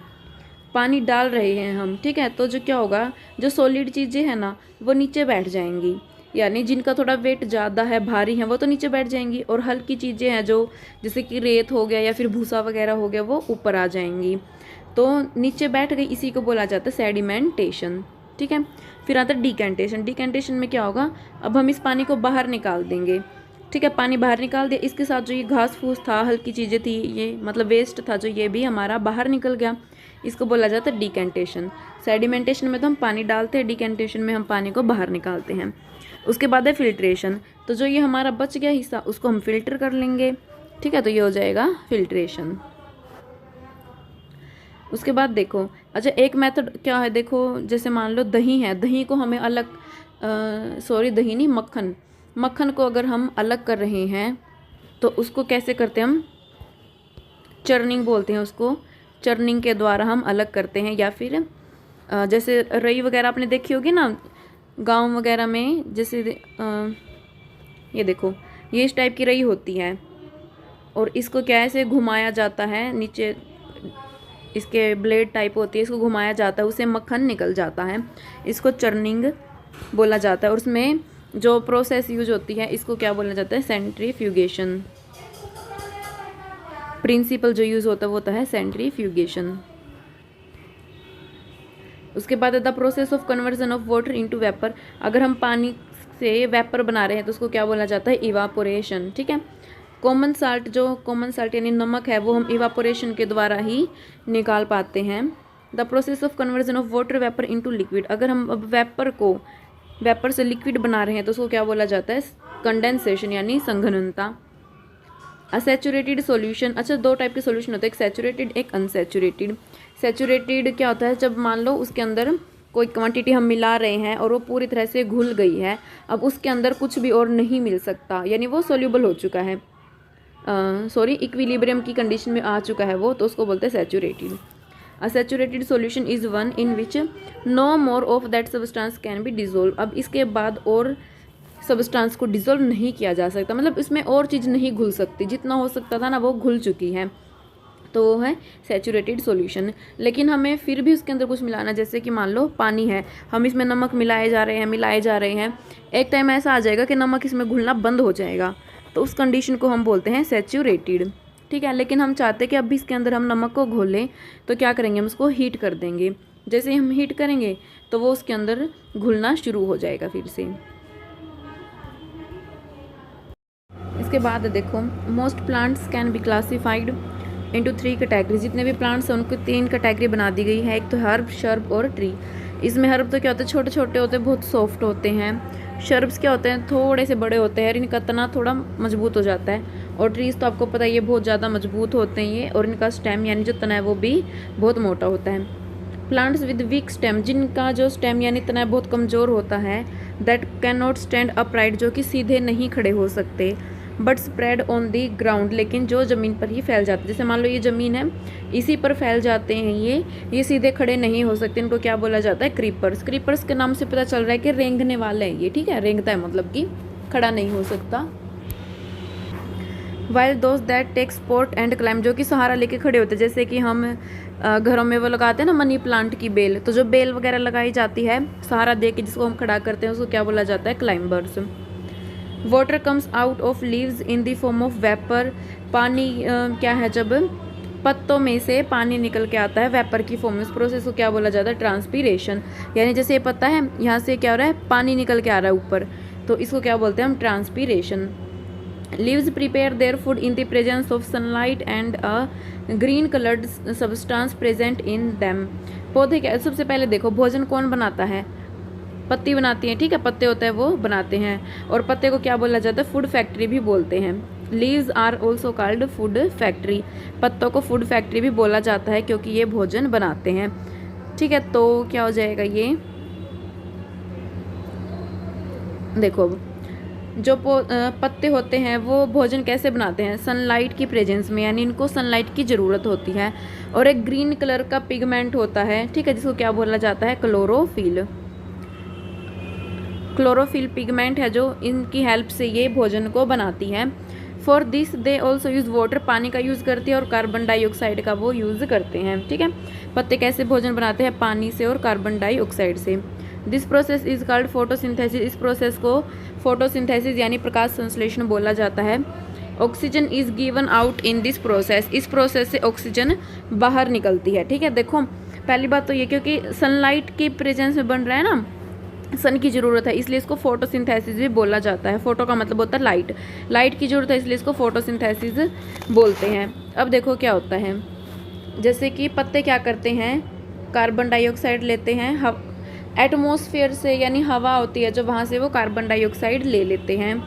पानी डाल रहे हैं हम, ठीक है, तो जो क्या होगा, जो सॉलिड चीज़ें हैं ना, वो नीचे बैठ जाएंगी, यानी जिनका थोड़ा वेट ज़्यादा है, भारी है, वो तो नीचे बैठ जाएंगी, और हल्की चीज़ें हैं जो जैसे कि रेत हो गया या फिर भूसा वगैरह हो गया, वो ऊपर आ जाएंगी। तो नीचे बैठ गई, इसी को बोला जाता है सेडिमेंटेशन, ठीक है। फिर आता है डिकेंटेशन। डिकेंटेशन में क्या होगा, अब हम इस पानी को बाहर निकाल देंगे, ठीक है, पानी बाहर निकाल दिया, इसके साथ जो ये घास फूस था, हल्की चीज़ें थी, ये मतलब वेस्ट था जो, ये भी हमारा बाहर निकल गया, इसको बोला जाता है डिकेंटेशन। सेडिमेंटेशन में तो हम पानी डालते हैं, डिकेंटेशन में हम पानी को बाहर निकालते हैं। उसके बाद है फिल्ट्रेशन, तो जो ये हमारा बच गया हिस्सा उसको हम फिल्टर कर लेंगे, ठीक है, तो ये हो जाएगा फिल्ट्रेशन। उसके बाद देखो, अच्छा एक मेथड क्या है, देखो जैसे मान लो दही है, दही को हमें अलग दही नहीं, मक्खन को अगर हम अलग कर रहे हैं तो उसको कैसे करते हैं, हम चर्निंग बोलते हैं उसको, चर्निंग के द्वारा हम अलग करते हैं। या फिर जैसे रई वगैरह आपने देखी होगी ना गांव वगैरह में, जैसे ये देखो, ये इस टाइप की रई होती है, और इसको क्या ऐसे घुमाया जाता है, नीचे इसके ब्लेड टाइप होती है, इसको घुमाया जाता है, उससे मक्खन निकल जाता है, इसको चर्निंग बोला जाता है। और उसमें जो प्रोसेस यूज होती है, इसको क्या बोला जाता है, सेंट्रीफ्यूगेशन। प्रिंसिपल जो यूज़ होता है वो होता है सेंट्रीफ्यूगेशन। उसके बाद the process of conversion of water into vapour. अगर हम पानी से वेपर बना रहे हैं तो उसको क्या बोला जाता है, इवापोरेशन, ठीक है। कॉमन साल्ट यानी नमक है, वो हम इवापोरेशन के द्वारा ही निकाल पाते हैं। The process of conversion of water vapour into liquid. अगर हम अब वेपर से लिक्विड बना रहे हैं तो उसको क्या बोला जाता है, कंडेंसेशन यानी संघननता। असेचुरेटेड सॉल्यूशन, अच्छा दो टाइप के सॉल्यूशन होते हैं, एक सैचुरेटेड, एक अनसैचुरेटेड। सैचुरेटेड क्या होता है, जब मान लो उसके अंदर कोई क्वांटिटी हम मिला रहे हैं और वो पूरी तरह से घुल गई है, अब उसके अंदर कुछ भी और नहीं मिल सकता, यानी वो सोल्यूबल हो चुका है, इक्विलिब्रियम की कंडीशन में आ चुका है वो, तो उसको बोलते हैं saturated. A saturated solution is one in which no more of that substance can be dissolve. अब इसके बाद और सब्सटेंस को डिजोल्व नहीं किया जा सकता, मतलब इसमें और चीज़ नहीं घुल सकती, जितना हो सकता था ना वो घुल चुकी है, तो वो है सैचुरेटेड सॉल्यूशन। लेकिन हमें फिर भी उसके अंदर कुछ मिलाना, जैसे कि मान लो पानी है, हम इसमें नमक मिलाए जा रहे हैं, एक टाइम ऐसा आ जाएगा कि नमक इसमें घुलना बंद हो जाएगा, तो उस कंडीशन को हम बोलते हैं सैचुरेटेड, ठीक है। लेकिन हम चाहते हैं कि अब भी इसके अंदर हम नमक को घोलें, तो क्या करेंगे, हम उसको हीट कर देंगे। जैसे ही हम हीट करेंगे तो वो उसके अंदर घुलना शुरू हो जाएगा फिर से। इसके बाद देखो, most plants can be classified into 3 category. जितने भी प्लांट्स हैं उनको 3 कैटेगरी बना दी गई है, एक तो हर्ब, शर्ब और ट्री। इसमें हर्ब तो क्या होते हैं, छोटे छोटे होते हैं, बहुत सॉफ्ट होते हैं। शर्ब्स क्या होते हैं, थोड़े से बड़े होते हैं, इनका तना थोड़ा मजबूत हो जाता है। और ट्रीज़ तो आपको पता है ये बहुत ज़्यादा मजबूत होते हैं ये, और इनका स्टेम यानी जो तना है वो भी बहुत मोटा होता है। प्लांट्स विद वीक स्टेम, जिनका जो स्टेम यानी तना बहुत कमज़ोर होता है, that can not stand upright, जो कि सीधे नहीं खड़े हो सकते। But spread on the ground, लेकिन जो ज़मीन पर ही फैल जाते हैं। जैसे मान लो ये ज़मीन है, इसी पर फैल जाते हैं ये सीधे खड़े नहीं हो सकते, इनको क्या बोला जाता है? क्रीपर्स। क्रीपर्स के नाम से पता चल रहा है कि रेंगने वाले हैं ये, ठीक है, रेंगता है मतलब कि खड़ा नहीं हो सकता। While those that take support and climb, जो कि सहारा लेके खड़े होते हैं, जैसे कि हम घरों में वो लगाते हैं ना मनी प्लांट की बेल, तो जो बेल वगैरह लगाई जाती है सहारा दे के जिसको हम खड़ा करते हैं उसको क्या बोला जाता है? Climbers. Water comes out of leaves in the form of vapour, पानी क्या है? जब पत्तों में से पानी निकल के आता है वेपर की फॉर्म में, इस प्रोसेस को क्या बोला जाता है? ट्रांसपीरेशन। यानी जैसे ये पत्ता है, यहाँ से क्या हो रहा है? पानी निकल के आ रहा है ऊपर, तो इसको क्या बोलते हैं हम? Transpiration. Leaves prepare their food in the presence of sunlight and a green colored substance present in them। पौधे क्या, सबसे पहले देखो भोजन कौन बनाता है? पत्ती बनाती है, ठीक है, पत्ते होता है वो बनाते हैं, और पत्ते को क्या बोला जाता है? फूड फैक्ट्री भी बोलते हैं। Leaves are also called food factory, पत्तों को फूड फैक्ट्री भी बोला जाता है क्योंकि ये भोजन बनाते हैं, ठीक है। तो क्या हो जाएगा ये? देखो जो पत्ते होते हैं वो भोजन कैसे बनाते हैं? सनलाइट की प्रेजेंस में, यानी इनको सनलाइट की ज़रूरत होती है, और एक ग्रीन कलर का पिगमेंट होता है, ठीक है, जिसको क्या बोला जाता है? क्लोरोफिल। क्लोरोफिल पिगमेंट है जो इनकी हेल्प से ये भोजन को बनाती है। For this they also use water, पानी का यूज़ करती है और कार्बन डाइऑक्साइड का वो यूज़ करते हैं, ठीक है। पत्ते कैसे भोजन बनाते हैं? पानी से और कार्बन डाइऑक्साइड से। This process is called photosynthesis, इस प्रोसेस को फोटोसिंथेसिस यानी प्रकाश संश्लेषण बोला जाता है। Oxygen is given out in this process, इस प्रोसेस से ऑक्सीजन बाहर निकलती है, ठीक है। देखो पहली बात तो ये, क्योंकि सनलाइट की प्रेजेंस में बन रहा है ना, सन की ज़रूरत है, इसलिए इसको फोटोसिंथेसिस भी बोला जाता है। फोटो का मतलब होता है लाइट, लाइट की ज़रूरत है इसलिए इसको फोटोसिंथेसिस बोलते हैं। अब देखो क्या होता है, जैसे कि पत्ते क्या करते हैं? कार्बन डाइऑक्साइड लेते हैं एटमॉस्फेयर से, यानी हवा होती है जो वहाँ से वो कार्बन डाइऑक्साइड ले लेते हैं,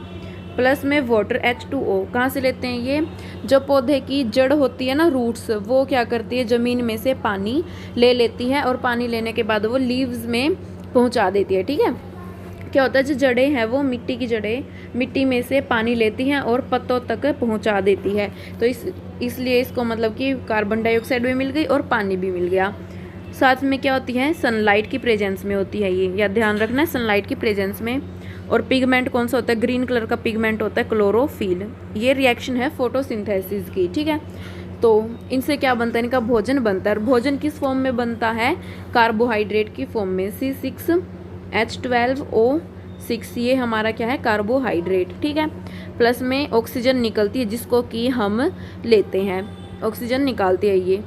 प्लस में वाटर H2O। कहाँ से लेते हैं ये? जो पौधे की जड़ होती है ना, रूट्स, वो क्या करती है? ज़मीन में से पानी ले लेती है, और पानी लेने के बाद वो लीव्स में पहुँचा देती है, ठीक है। क्या होता है, जो जड़ें हैं वो मिट्टी की जड़ें मिट्टी में से पानी लेती हैं और पत्तों तक पहुँचा देती है, तो इसलिए इसको मतलब कि कार्बन डाइऑक्साइड भी मिल गई और पानी भी मिल गया। साथ में क्या होती है? सनलाइट की प्रेजेंस में होती है ये, या ध्यान रखना है, सनलाइट की प्रेजेंस में। और पिगमेंट कौन सा होता है? ग्रीन कलर का पिगमेंट होता है क्लोरोफिल। ये रिएक्शन है फोटोसिंथेसिस की, ठीक है। तो इनसे क्या बनता है? इनका भोजन बनता है। और भोजन किस फॉर्म में बनता है? कार्बोहाइड्रेट की फॉर्म में, C6H12O6, ये हमारा क्या है? कार्बोहाइड्रेट, ठीक है। प्लस में ऑक्सीजन निकलती है जिसको कि हम लेते हैं, ऑक्सीजन निकालती है ये।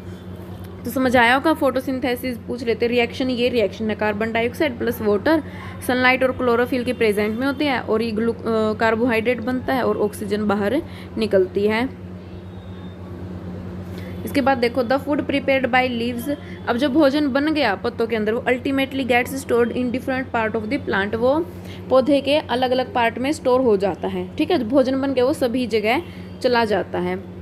तो समझ आया होगा, फोटोसिंथेसिस पूछ लेते। रिएक्शन, ये रिएक्शन है carbon dioxide plus water, sunlight और क्लोरोफिल के प्रेजेंट में होती है, और ये कार्बोहाइड्रेट बनता है और ऑक्सीजन बाहर निकलती है। इसके बाद देखो the food prepared by leaves, अब जो भोजन बन गया पत्तों के अंदर वो ultimately gets stored in different part of the plant, वो पौधे के अलग अलग पार्ट में स्टोर हो जाता है, ठीक है। भोजन बन गया वो सभी जगह चला जाता है।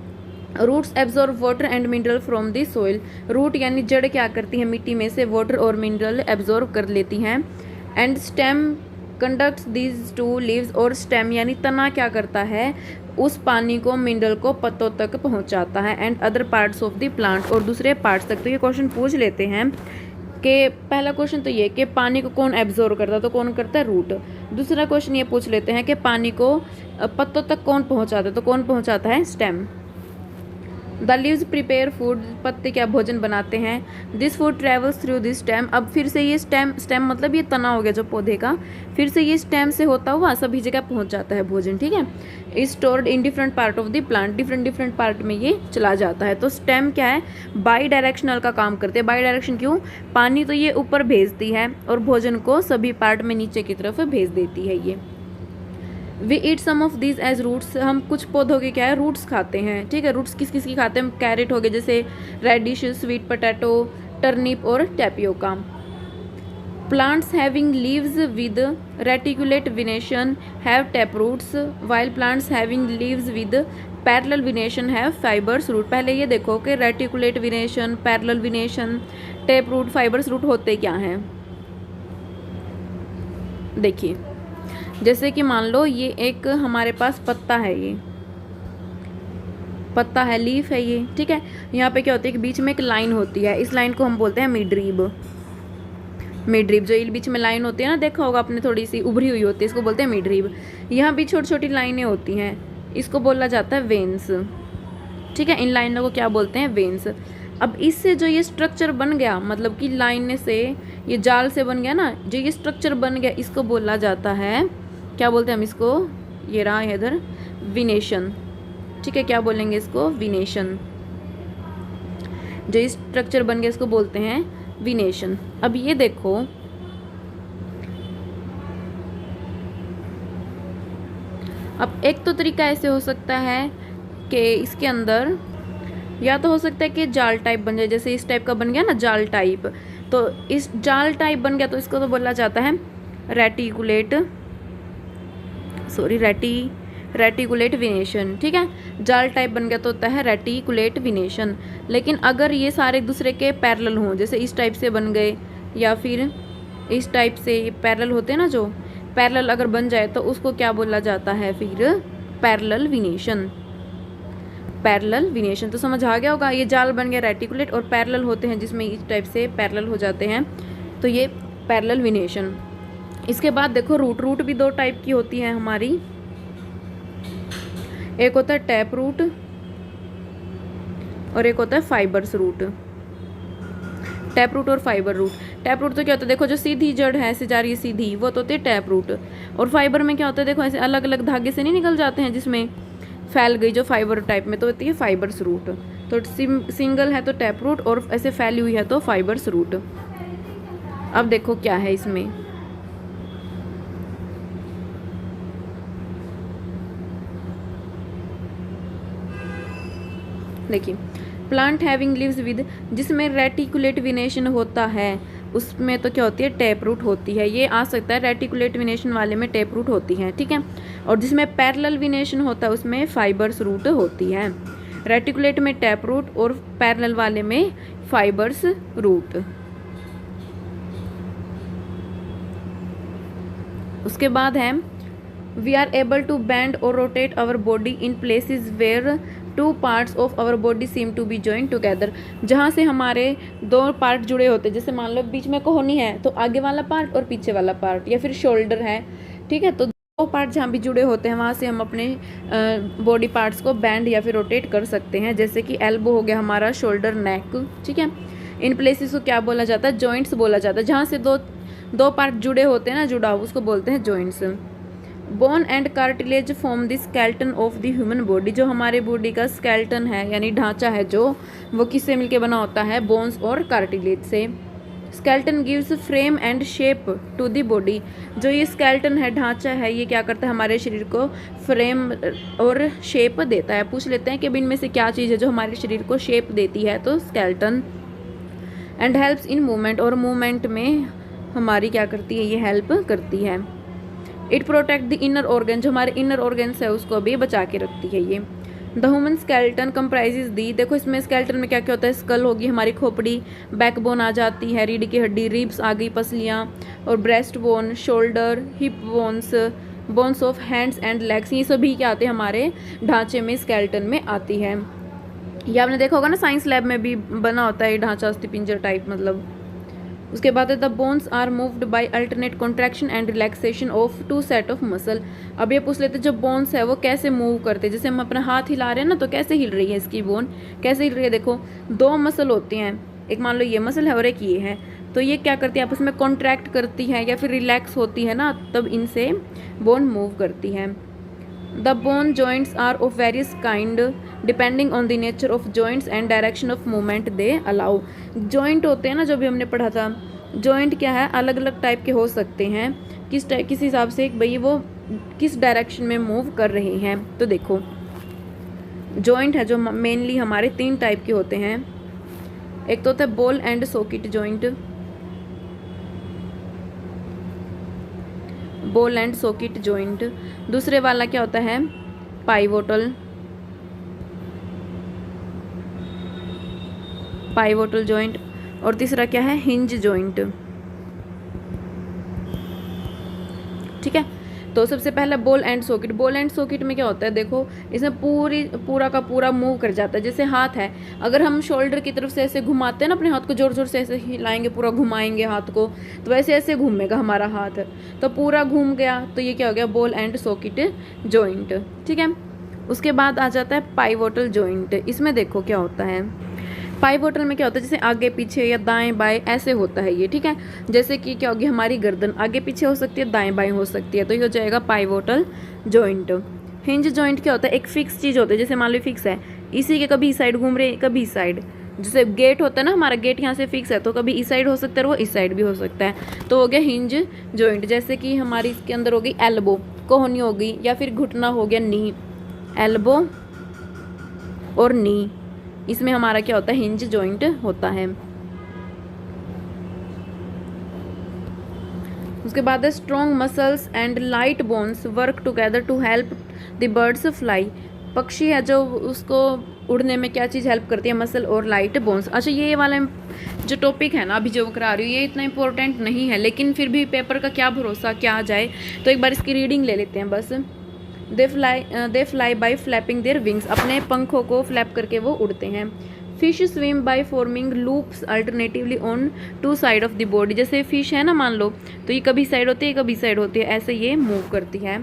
Roots absorb water and mineral from the soil, root यानी जड़ क्या करती है? मिट्टी में से वाटर और मिनरल एब्जॉर्ब कर लेती हैं। And stem conducts these two leaves, और स्टेम यानी तना क्या करता है? उस पानी को, मिनरल को पत्तों तक पहुंचाता है। And other parts of the plant, और दूसरे पार्ट्स तक। तो ये क्वेश्चन पूछ लेते हैं कि पहला क्वेश्चन तो ये कि पानी को कौन एब्जॉर्ब करता है? तो कौन करता है? रूट। दूसरा क्वेश्चन ये पूछ लेते हैं कि पानी को पत्तों तक कौन पहुंचाता है? तो कौन पहुंचाता है? Stem. The leaves prepare food, पत्ते क्या भोजन बनाते हैं। This food travels through this stem, अब फिर से ये स्टेम मतलब ये तना हो गया जो पौधे का, फिर से ये स्टेम से होता हुआ सभी जगह पहुंच जाता है भोजन, ठीक है। Is stored in different part of the plant, different part में ये चला जाता है। तो स्टेम क्या है? बाई डायरेक्शनल का काम करते हैं। बाई डायरेक्शन क्यों? पानी तो ये ऊपर भेजती है और भोजन को सभी पार्ट में नीचे की तरफ भेज देती है ये। We eat some of these as roots, हम कुछ पौधों के क्या है? रूट्स खाते हैं, ठीक है। रूट्स किस किस की खाते हैं हम? कैरेट हो गए, जैसे रेडिश, स्वीट पोटैटो, टर्निप और tapioca. Plants having leaves with reticulate venation have tap roots, while plants having leaves with parallel venation have fibers root. पहले ये देखो कि reticulate venation, parallel venation, tap root, fibers root होते क्या हैं? देखिए जैसे कि मान लो ये एक हमारे पास पत्ता है, ये पत्ता है, लीफ है ये, ठीक है। यहाँ पे क्या होती है कि बीच में एक लाइन होती है, इस लाइन को हम बोलते हैं मिडरिब। मिडरिब जो ये बीच में लाइन होती है ना, देखा होगा आपने, थोड़ी सी उभरी हुई होती है, इसको बोलते हैं मिडरिब। यहाँ भी छोटी छोटी लाइनें होती हैं, इसको बोला जाता है वेन्स, ठीक है। इन लाइनों को क्या बोलते हैं? वेन्स। अब इससे जो ये स्ट्रक्चर बन गया, मतलब कि लाइन से ये जाल से बन गया ना, जो ये स्ट्रक्चर बन गया, इसको बोला जाता है, क्या बोलते हैं हम इसको? ये रहा इधर, विनेशन, ठीक है। क्या बोलेंगे इसको? विनेशन। जो ये स्ट्रक्चर बन गया इसको बोलते हैं विनेशन। अब ये देखो, अब एक तो तरीका ऐसे हो सकता है कि इसके अंदर या तो हो सकता है कि जाल टाइप बन जाए, जैसे इस टाइप का बन गया ना जाल टाइप, तो इस जाल टाइप बन गया तो इसको तो बोला जाता है रेटिकुलेट, सॉरी रेटिकुलेट विनेशन, ठीक है। जाल टाइप बन गया तो होता है रेटिकुलेट विनेशन। लेकिन अगर ये सारे एक दूसरे के पैरेलल हों, जैसे इस टाइप से बन गए या फिर इस टाइप से, पैरेलल होते हैं ना, जो पैरेलल अगर बन जाए तो उसको क्या बोला जाता है फिर? पैरेलल विनेशन। पैरेलल विनेशन तो समझ आ गया होगा। ये जाल बन गया रेटिकुलेट, और पैरेलल होते हैं जिसमें इस टाइप से पैरेलल हो जाते हैं, तो ये पैरेलल विनेशन। इसके बाद देखो रूट भी दो टाइप की होती है हमारी, एक होता है टैप रूट और एक होता है फाइबर्स रूट। टैप रूट और फाइबर रूट। टैप रूट तो क्या होता है, देखो जो सीधी जड़ है, ऐसे जा रही है सीधी, वो तो होती है टैप रूट। और फाइबर में क्या होता है, देखो ऐसे अलग अलग धागे से नहीं निकल जाते हैं, जिसमें फैल गई जो फाइबर टाइप में, तो होती है फाइबर्स रूट। तो सिंगल है तो टैप रूट, और ऐसे फैली हुई है तो फाइबर्स रूट। अब देखो क्या है इसमें, देखिए, प्लांट हैविंग लीव्स विद, जिसमें रेटिकुलेट विनेशन होता है उसमें तो क्या होती है? टैप रूट होती है। ये आ सकता है रेटिकुलेट विनेशन वाले में टैप रूट होती है, ठीक है। और जिसमें पैरेलल विनेशन होता है उसमें फाइबर्स रूट होती है। रेटिकुलेट में टैप रूट और पैरेलल वाले में फाइबर्स रूट। उसके बाद है we are able to bend or rotate our body in places where two parts of our body seem to be joint together. जहाँ से हमारे दो पार्ट जुड़े होते हैं, जैसे मान लो बीच में कोहनी है तो आगे वाला पार्ट और पीछे वाला पार्ट, या फिर शोल्डर है, ठीक है। तो दो पार्ट जहाँ भी जुड़े होते हैं वहाँ से हम अपने बॉडी पार्ट्स को बैंड या फिर रोटेट कर सकते हैं। जैसे कि एल्बो हो गया हमारा, शोल्डर, नेक, ठीक है। इन प्लेसेस को क्या बोला जाता है? जॉइंट्स बोला जाता है। जहाँ से दो पार्ट जुड़े होते हैं ना, जुड़ाव, उसको बोलते हैं joints. Bone and cartilage form the skeleton of the human body. जो हमारे बॉडी का स्केलेटन है, यानी ढांचा है जो, वो किससे मिलके बना होता है? बोन्स और कार्टिलेज से। Skeleton gives frame and shape to the body. जो ये स्केलेटन है, ढांचा है, ये क्या करता है? हमारे शरीर को फ्रेम और शेप देता है। पूछ लेते हैं कि इनमें से क्या चीज़ है जो हमारे शरीर को शेप देती है? तो skeleton. And helps in movement, और मूवमेंट में हमारी क्या करती है? ये हेल्प करती है। It protect the inner organ, जो हमारे इनर ऑर्गन्स है उसको भी बचा के रखती है ये। द ह्यूमन स्केलेटन कंप्राइजेज दी, देखो इसमें स्केलेटन में क्या क्या होता है? स्कल होगी हमारी, खोपड़ी, बैकबोन आ जाती है, रीढ़ की हड्डी, रिब्स आ गई, पसलियाँ, और breast bone, shoulder, hip bones, bones of hands and legs, ये सभी क्या आते हैं? हमारे ढांचे में, स्केलेटन में आती है। ये आपने देखा होगा ना, साइंस लैब में भी बना होता है ये ढांचा, अस्थिपिंजर टाइप, मतलब। उसके बाद है the bones are moved by alternate contraction and relaxation of two set of muscle. अब ये पूछ लेते हैं जो बोन्स है वो कैसे मूव करते हैं। जैसे हम अपना हाथ हिला रहे हैं ना, तो कैसे हिल रही है इसकी बोन, कैसे हिल रही है? देखो दो मसल होती हैं, एक मान लो ये मसल है और एक ये है, तो ये क्या करती है? आपस में कॉन्ट्रैक्ट करती है या फिर रिलैक्स होती है ना, तब इनसे बोन मूव करती है। The bone joints are of various kind depending on the nature of joints and direction of movement they allow. Joint होते हैं ना, जो भी हमने पढ़ा था, जॉइंट क्या है? अलग अलग टाइप के हो सकते हैं, किस हिसाब से भाई वो किस डायरेक्शन में मूव कर रहे हैं। तो देखो जॉइंट है जो मेनली हमारे 3 टाइप के होते हैं। एक तो होता है ball and socket joint, ball and socket joint. दूसरे वाला क्या होता है? Pivotal joint. और तीसरा क्या है? हिंज जॉइंट, ठीक है। तो सबसे पहला ball and socket. Ball and socket में क्या होता है, देखो इसमें पूरा का पूरा मूव कर जाता है। जैसे हाथ है, अगर हम शोल्डर की तरफ से ऐसे घुमाते हैं ना अपने हाथ को, जोर जोर से ऐसे हिलाएंगे, पूरा घुमाएंगे हाथ को, तो वैसे ऐसे घूमेगा हमारा हाथ, तो पूरा घूम गया, तो ये क्या हो गया, बॉल एंड सॉकेट जॉइंट। ठीक है, उसके बाद आ जाता है पाइवोटल जॉइंट। इसमें देखो क्या होता है, पाइवोटल में क्या होता है, जैसे आगे पीछे या दाएं बाएं ऐसे होता है ये। ठीक है, जैसे कि क्या होगी, हमारी गर्दन आगे पीछे हो सकती है, दाएं बाएं हो सकती है, तो ये हो जाएगा पाइवोटल जॉइंट। हिंज जॉइंट क्या होता है, एक फिक्स चीज़ होता है, जैसे मान लो फिक्स है, इसी के कभी इस साइड घूम रहे कभी इस साइड, जैसे गेट होता है ना हमारा, गेट यहाँ से फिक्स है तो कभी इस साइड हो सकता है, वो इस साइड भी हो सकता है, तो हो गया हिंज जॉइंट। जैसे कि हमारी इसके अंदर हो गई एल्बो, कोहनी हो गई, या फिर घुटना हो गया नी, एल्बो और नी, इसमें हमारा क्या होता है, हिंज जॉइंट होता है। उसके बाद है strong muscles and light bones work together to help the birds fly. पक्षी है जो, उसको उड़ने में क्या चीज़ हेल्प करती है, मसल और लाइट बोन्स। अच्छा, ये वाला जो टॉपिक है ना अभी जो करा रही हूँ, ये इतना इंपॉर्टेंट नहीं है, लेकिन फिर भी पेपर का क्या भरोसा क्या आ जाए, तो एक बार इसकी रीडिंग ले लेते हैं बस। They fly by flapping their wings, अपने पंखों को फ्लैप करके वो उड़ते हैं। Fish swim by forming loops alternatively on two side of the body, जैसे फिश है ना मान लो, तो ये कभी साइड होती है कभी साइड होती है, ऐसे ये मूव करती है।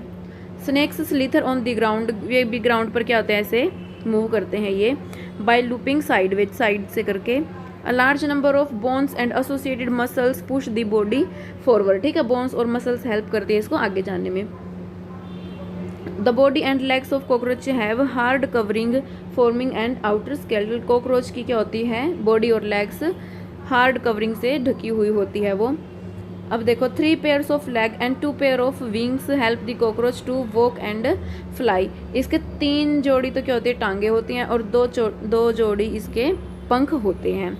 Snakes slither on the ground, ये भी ग्राउंड पर क्या होते हैं, ऐसे मूव करते हैं ये, बाय लूपिंग साइडवेज, साइड से करके। A large number of bones and associated muscles push the body forward. ठीक है, बोन्स और मसल्स हेल्प करती है इसको आगे जाने में। The body and legs of cockroach have hard covering forming and outer skeletal. Cockroach की क्या होती है, बॉडी और लेग्स हार्ड कवरिंग से ढकी हुई होती है वो। अब देखो 3 pairs of leg and 2 pair of wings help the cockroach to walk and fly. इसके 3 जोड़ी तो क्या होती है, टांगे होती हैं, और 2 जोड़ी इसके पंख होते हैं।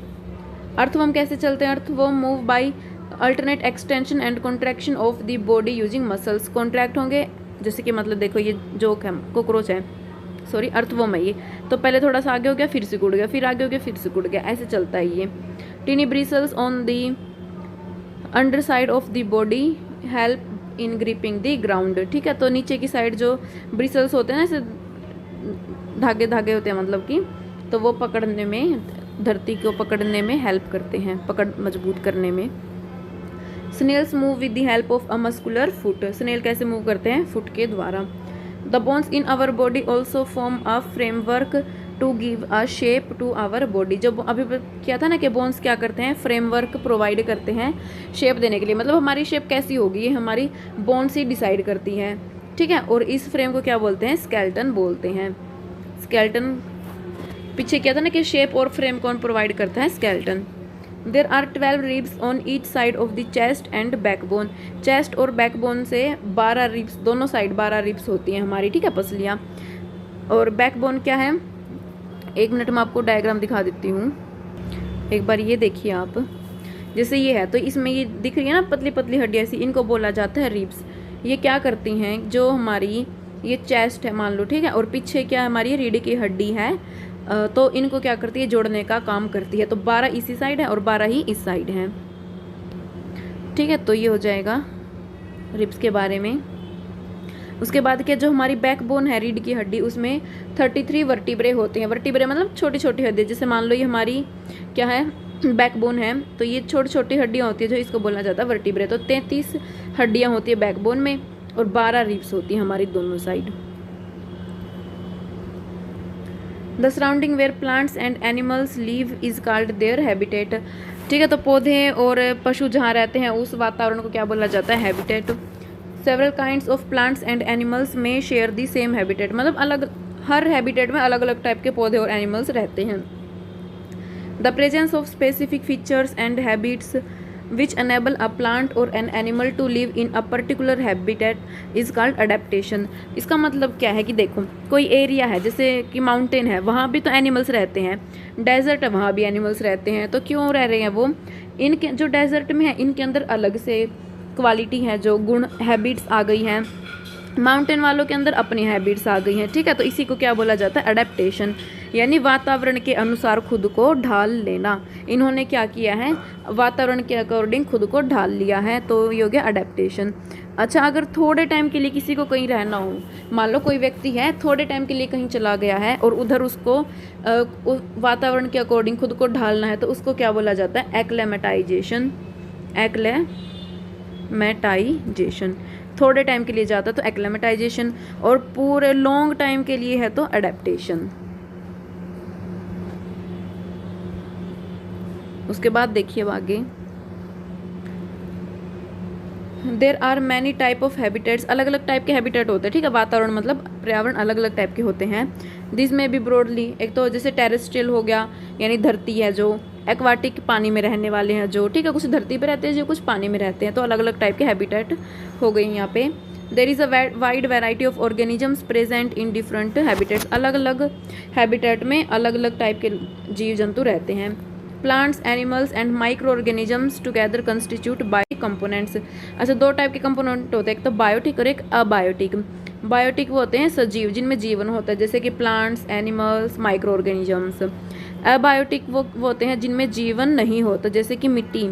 अर्थवर्म कैसे चलते हैं, earthworm move by alternate extension and contraction of the body using muscles. Contract होंगे, जैसे कि मतलब देखो ये जो कॉकरोच है, सॉरी अर्थवर्म है ये, तो पहले थोड़ा सा आगे हो गया फिर से गुड़ गया, फिर आगे हो गया फिर से गुड़ गया, ऐसे चलता है ये। Tiny bristles on the under side of the body help in gripping the ground. ठीक है, तो नीचे की साइड जो ब्रिसल्स होते हैं ना, ऐसे धागे धागे होते हैं मतलब कि, तो वो पकड़ने में, धरती को पकड़ने में हेल्प करते हैं, पकड़ मजबूत करने में। Snails move with the help of a muscular foot. Snail कैसे मूव करते हैं, फुट के द्वारा। The bones in our body also form a framework to give a shape to our body. जो अभी क्या था ना कि बोन्स क्या करते हैं, फ्रेमवर्क प्रोवाइड करते हैं शेप देने के लिए, मतलब हमारी शेप कैसी होगी ये हमारी बोन्स ही डिसाइड करती है। ठीक है, और इस फ्रेम को क्या बोलते हैं, स्केलेटन बोलते हैं। स्केलेटन, पीछे क्या था ना कि शेप और फ्रेम कौन प्रोवाइड करता है, skeleton. There are 12 ribs on each side of the chest and backbone. Chest और बैकबोन से 12 रिब्स, दोनों साइड 12 रिब्स होती हैं हमारी। ठीक है, पसलियाँ। और बैकबोन क्या है, एक मिनट में आपको डायग्राम दिखा देती हूँ, एक बार ये देखिए आप। जैसे ये है, तो इसमें ये दिख रही है ना पतली पतली हड्डियाँ सी, इनको बोला जाता है रिब्स। ये क्या करती हैं, जो हमारी ये चेस्ट है मान लो, ठीक है, और पीछे क्या हमारी रीढ़ की हड्डी है, तो इनको क्या करती है, जोड़ने का काम करती है। तो 12 इसी साइड है और 12 ही इस साइड है। ठीक है, तो ये हो जाएगा रिब्स के बारे में। उसके बाद क्या, जो हमारी बैकबोन है रीढ़ की हड्डी, उसमें 33 वर्टिब्रे होते हैं। वर्टिब्रे मतलब छोटी छोटी हड्डी, जैसे मान लो ये हमारी क्या है, बैकबोन है, तो ये छोटी छोटी हड्डियाँ होती है जो इसको बोला जाता है वर्टिब्रे। तो 33 हड्डियाँ होती है बैकबोन में और 12 रिब्स होती हैं हमारी दोनों side. The surrounding where plants and animals live is called their habitat. ठीक है, तो पौधे और पशु जहाँ रहते हैं उस वातावरण को क्या बोला जाता है, habitat. Several kinds of plants and animals में शेयर दी सेम हैबिटेट, मतलब अलग, हर हैबिटेट में अलग अलग टाइप के पौधे और एनिमल्स रहते हैं। The presence of specific features and habits which enable a plant or an animal to live in a particular habitat is called adaptation। इसका मतलब क्या है कि देखो कोई एरिया है, जैसे कि माउंटेन है, वहाँ भी तो एनिमल्स रहते हैं, डेजर्ट है वहाँ भी एनिमल्स रहते हैं, तो क्यों रह रहे हैं वो, इनके जो डेजर्ट में है इनके अंदर अलग से क्वालिटी है, जो गुण हैबिट्स आ गई हैं, माउंटेन वालों के अंदर अपनी हैबिट्स आ गई हैं। ठीक है, तो इसी को क्या बोला जाता है, अडेप्टेशन, यानी वातावरण के अनुसार खुद को ढाल लेना। इन्होंने क्या किया है, वातावरण के अकॉर्डिंग खुद को ढाल लिया है, तो ये हो गया अडेप्टेशन। अच्छा, अगर थोड़े टाइम के लिए किसी को कहीं रहना हो, मान लो कोई व्यक्ति है थोड़े टाइम के लिए कहीं चला गया है और उधर उसको वातावरण के अकॉर्डिंग खुद को ढालना है, तो उसको क्या बोला जाता है? एक्लेमेटाइजेशन। एक्लेमेटाइजेशन। थोड़े टाइम के लिए जाता है तो एक्लेमेटाइजेशन, और पूरे लॉन्ग टाइम के लिए है तो अडेप्टेशन। उसके बाद देखिए आगे, there are many type of habitats. अलग अलग टाइप के हैबिटेट होते हैं, ठीक है। वातावरण मतलब पर्यावरण अलग अलग टाइप के होते हैं। दिस में भी ब्रॉडली, एक तो जैसे टेरेस्ट्रियल हो गया, यानी धरती है जो, एक्वाटिक पानी में रहने वाले हैं जो, ठीक है, कुछ धरती पे रहते हैं जो कुछ पानी में रहते हैं, तो अलग अलग टाइप के हैबिटेट हो गए यहाँ पे। There is a wide variety of organisms present in different habitats. अलग अलग हैबिटेट में अलग अलग टाइप के जीव जंतु रहते हैं। Plants, animals and micro organisms together constitute bio components. अच्छा, दो टाइप के कंपोनेंट होते हैं, एक तो बायोटिक और एक अबायोटिक। बायोटिक वो होते हैं सजीव, जिनमें जीवन होता है, जैसे कि plants, animals, micro organisms. Abiotic वो होते हैं जिनमें जीवन नहीं होता, जैसे कि मिट्टी,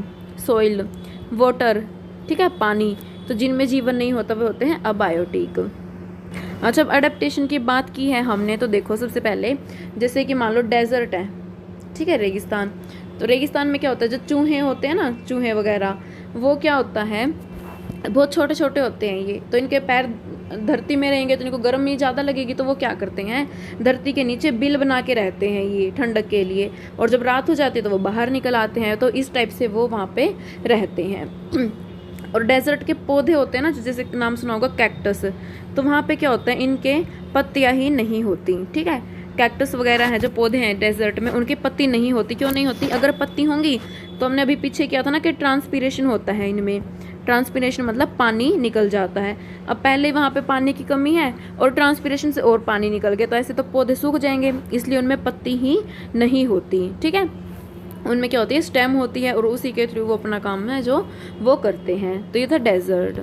सॉइल, वाटर, ठीक है, पानी। तो जिनमें जीवन नहीं होता वो होते हैं अबायोटिक। अच्छा, अब अडेप्टेशन की बात की है हमने, तो देखो सबसे पहले जैसे कि मान लो डेजर्ट है, ठीक है, रेगिस्तान। तो रेगिस्तान में क्या होता है, जो चूहे होते हैं ना, चूहे वगैरह, वो क्या होता है, बहुत छोटे छोटे होते हैं ये, तो इनके पैर धरती में रहेंगे तो इनको गर्मी ज़्यादा लगेगी, तो वो क्या करते हैं, धरती के नीचे बिल बना के रहते हैं ये ठंडक के लिए, और जब रात हो जाती है तो वो बाहर निकल आते हैं। तो इस टाइप से वो वहाँ पे रहते हैं। और डेजर्ट के पौधे होते हैं ना, जैसे नाम सुना होगा कैक्टस, तो वहाँ पे क्या होता है, इनके पत्तियाँ ही नहीं होती, ठीक है। कैक्टस वगैरह हैं जो पौधे हैं डेजर्ट में, उनकी पत्ती नहीं होती। क्यों नहीं होती? अगर पत्ती होंगी तो हमने अभी पीछे किया था ना कि ट्रांसपीरेशन होता है इनमें। ट्रांसपीरेशन मतलब पानी निकल जाता है। अब पहले वहाँ पे पानी की कमी है और ट्रांसपीरेशन से और पानी निकल गया, तो ऐसे तो पौधे सूख जाएंगे, इसलिए उनमें पत्ती ही नहीं होती, ठीक है। उनमें क्या होती है, स्टेम होती है, और उसी के थ्रू वो अपना काम है जो वो करते हैं। तो ये था डेजर्ट।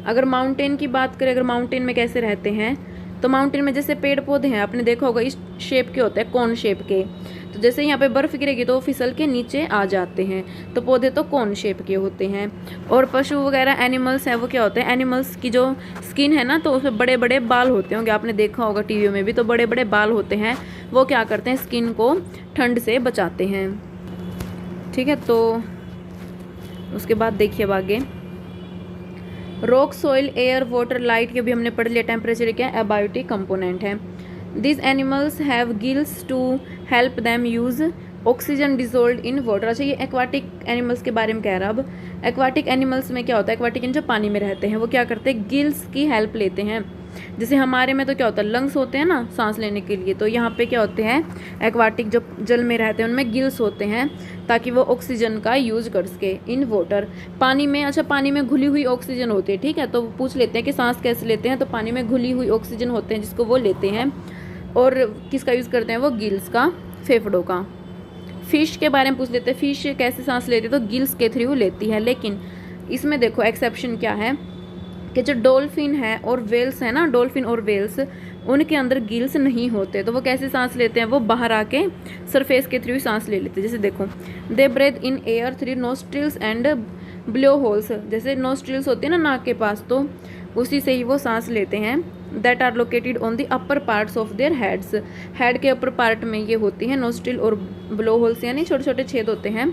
अगर माउंटेन की बात करें, अगर माउंटेन में कैसे रहते हैं, तो माउंटेन में जैसे पेड़ पौधे हैं, आपने देखा होगा इस शेप के होते हैं, कौन शेप के। तो जैसे यहाँ पे बर्फ़ गिरेगी तो वो फिसल के नीचे आ जाते हैं, तो पौधे तो कौन शेप के होते हैं। और पशु वगैरह एनिमल्स हैं, वो क्या होते हैं, एनिमल्स की जो स्किन है ना, तो उसमें बड़े बड़े बाल होते होंगे, आपने देखा होगा टीवी में भी, तो बड़े बड़े बाल होते हैं, वो क्या करते हैं, स्किन को ठंड से बचाते हैं, ठीक है। तो उसके बाद देखिए अब आगे, rock, soil, air, water, light, ये भी हमने पढ़ लिया। टेम्परेचर क्या है, अबायोटिक कंपोनेंट है। This animals have gills to help them use oxygen dissolve in water. अच्छा, ये एक्वाटिक एनिमल्स के बारे में कह रहा। अब एक्वाटिक एनिमल्स में क्या होता है, एक्वाटिक जो पानी में रहते हैं वो क्या करते हैं, गिल्स की हेल्प लेते हैं। जैसे हमारे में तो क्या होता है, लंग्स होते हैं ना सांस लेने के लिए, तो यहाँ पे क्या होते हैं, एक्वाटिक जो जल में रहते हैं उनमें गिल्स होते हैं, ताकि वो ऑक्सीजन का यूज कर सके इन वाटर। पानी में, अच्छा, पानी में घुली हुई ऑक्सीजन होती है, ठीक है। तो पूछ लेते हैं कि सांस कैसे लेते हैं, तो पानी में घुली हुई ऑक्सीजन होते हैं जिसको वो लेते हैं, और किसका यूज़ करते हैं, वो गिल्स का, फेफड़ों का। फिश के बारे में पूछ लेते हैं, फिश कैसे सांस लेती है, तो गिल्स के थ्रू लेती है। लेकिन इसमें देखो एक्सेप्शन क्या है, कि जो डॉल्फिन है और वेल्स है ना, डॉल्फिन और वेल्स, उनके अंदर गिल्स नहीं होते, तो वो कैसे सांस लेते हैं, वो बाहर आके सरफेस के थ्रू सांस ले लेते हैं। जैसे देखो, they breathe in air through nostrils and blow holes, जैसे नोस्ट्रिल्स होते हैं ना नाक के पास, तो उसी से ही वो सांस लेते हैं। That are located on the upper parts of their heads, head के अपर पार्ट में ये होती हैं नोस्ट्रिल और ब्लो होल्स, यानी छोटे छोटे छेद होते हैं,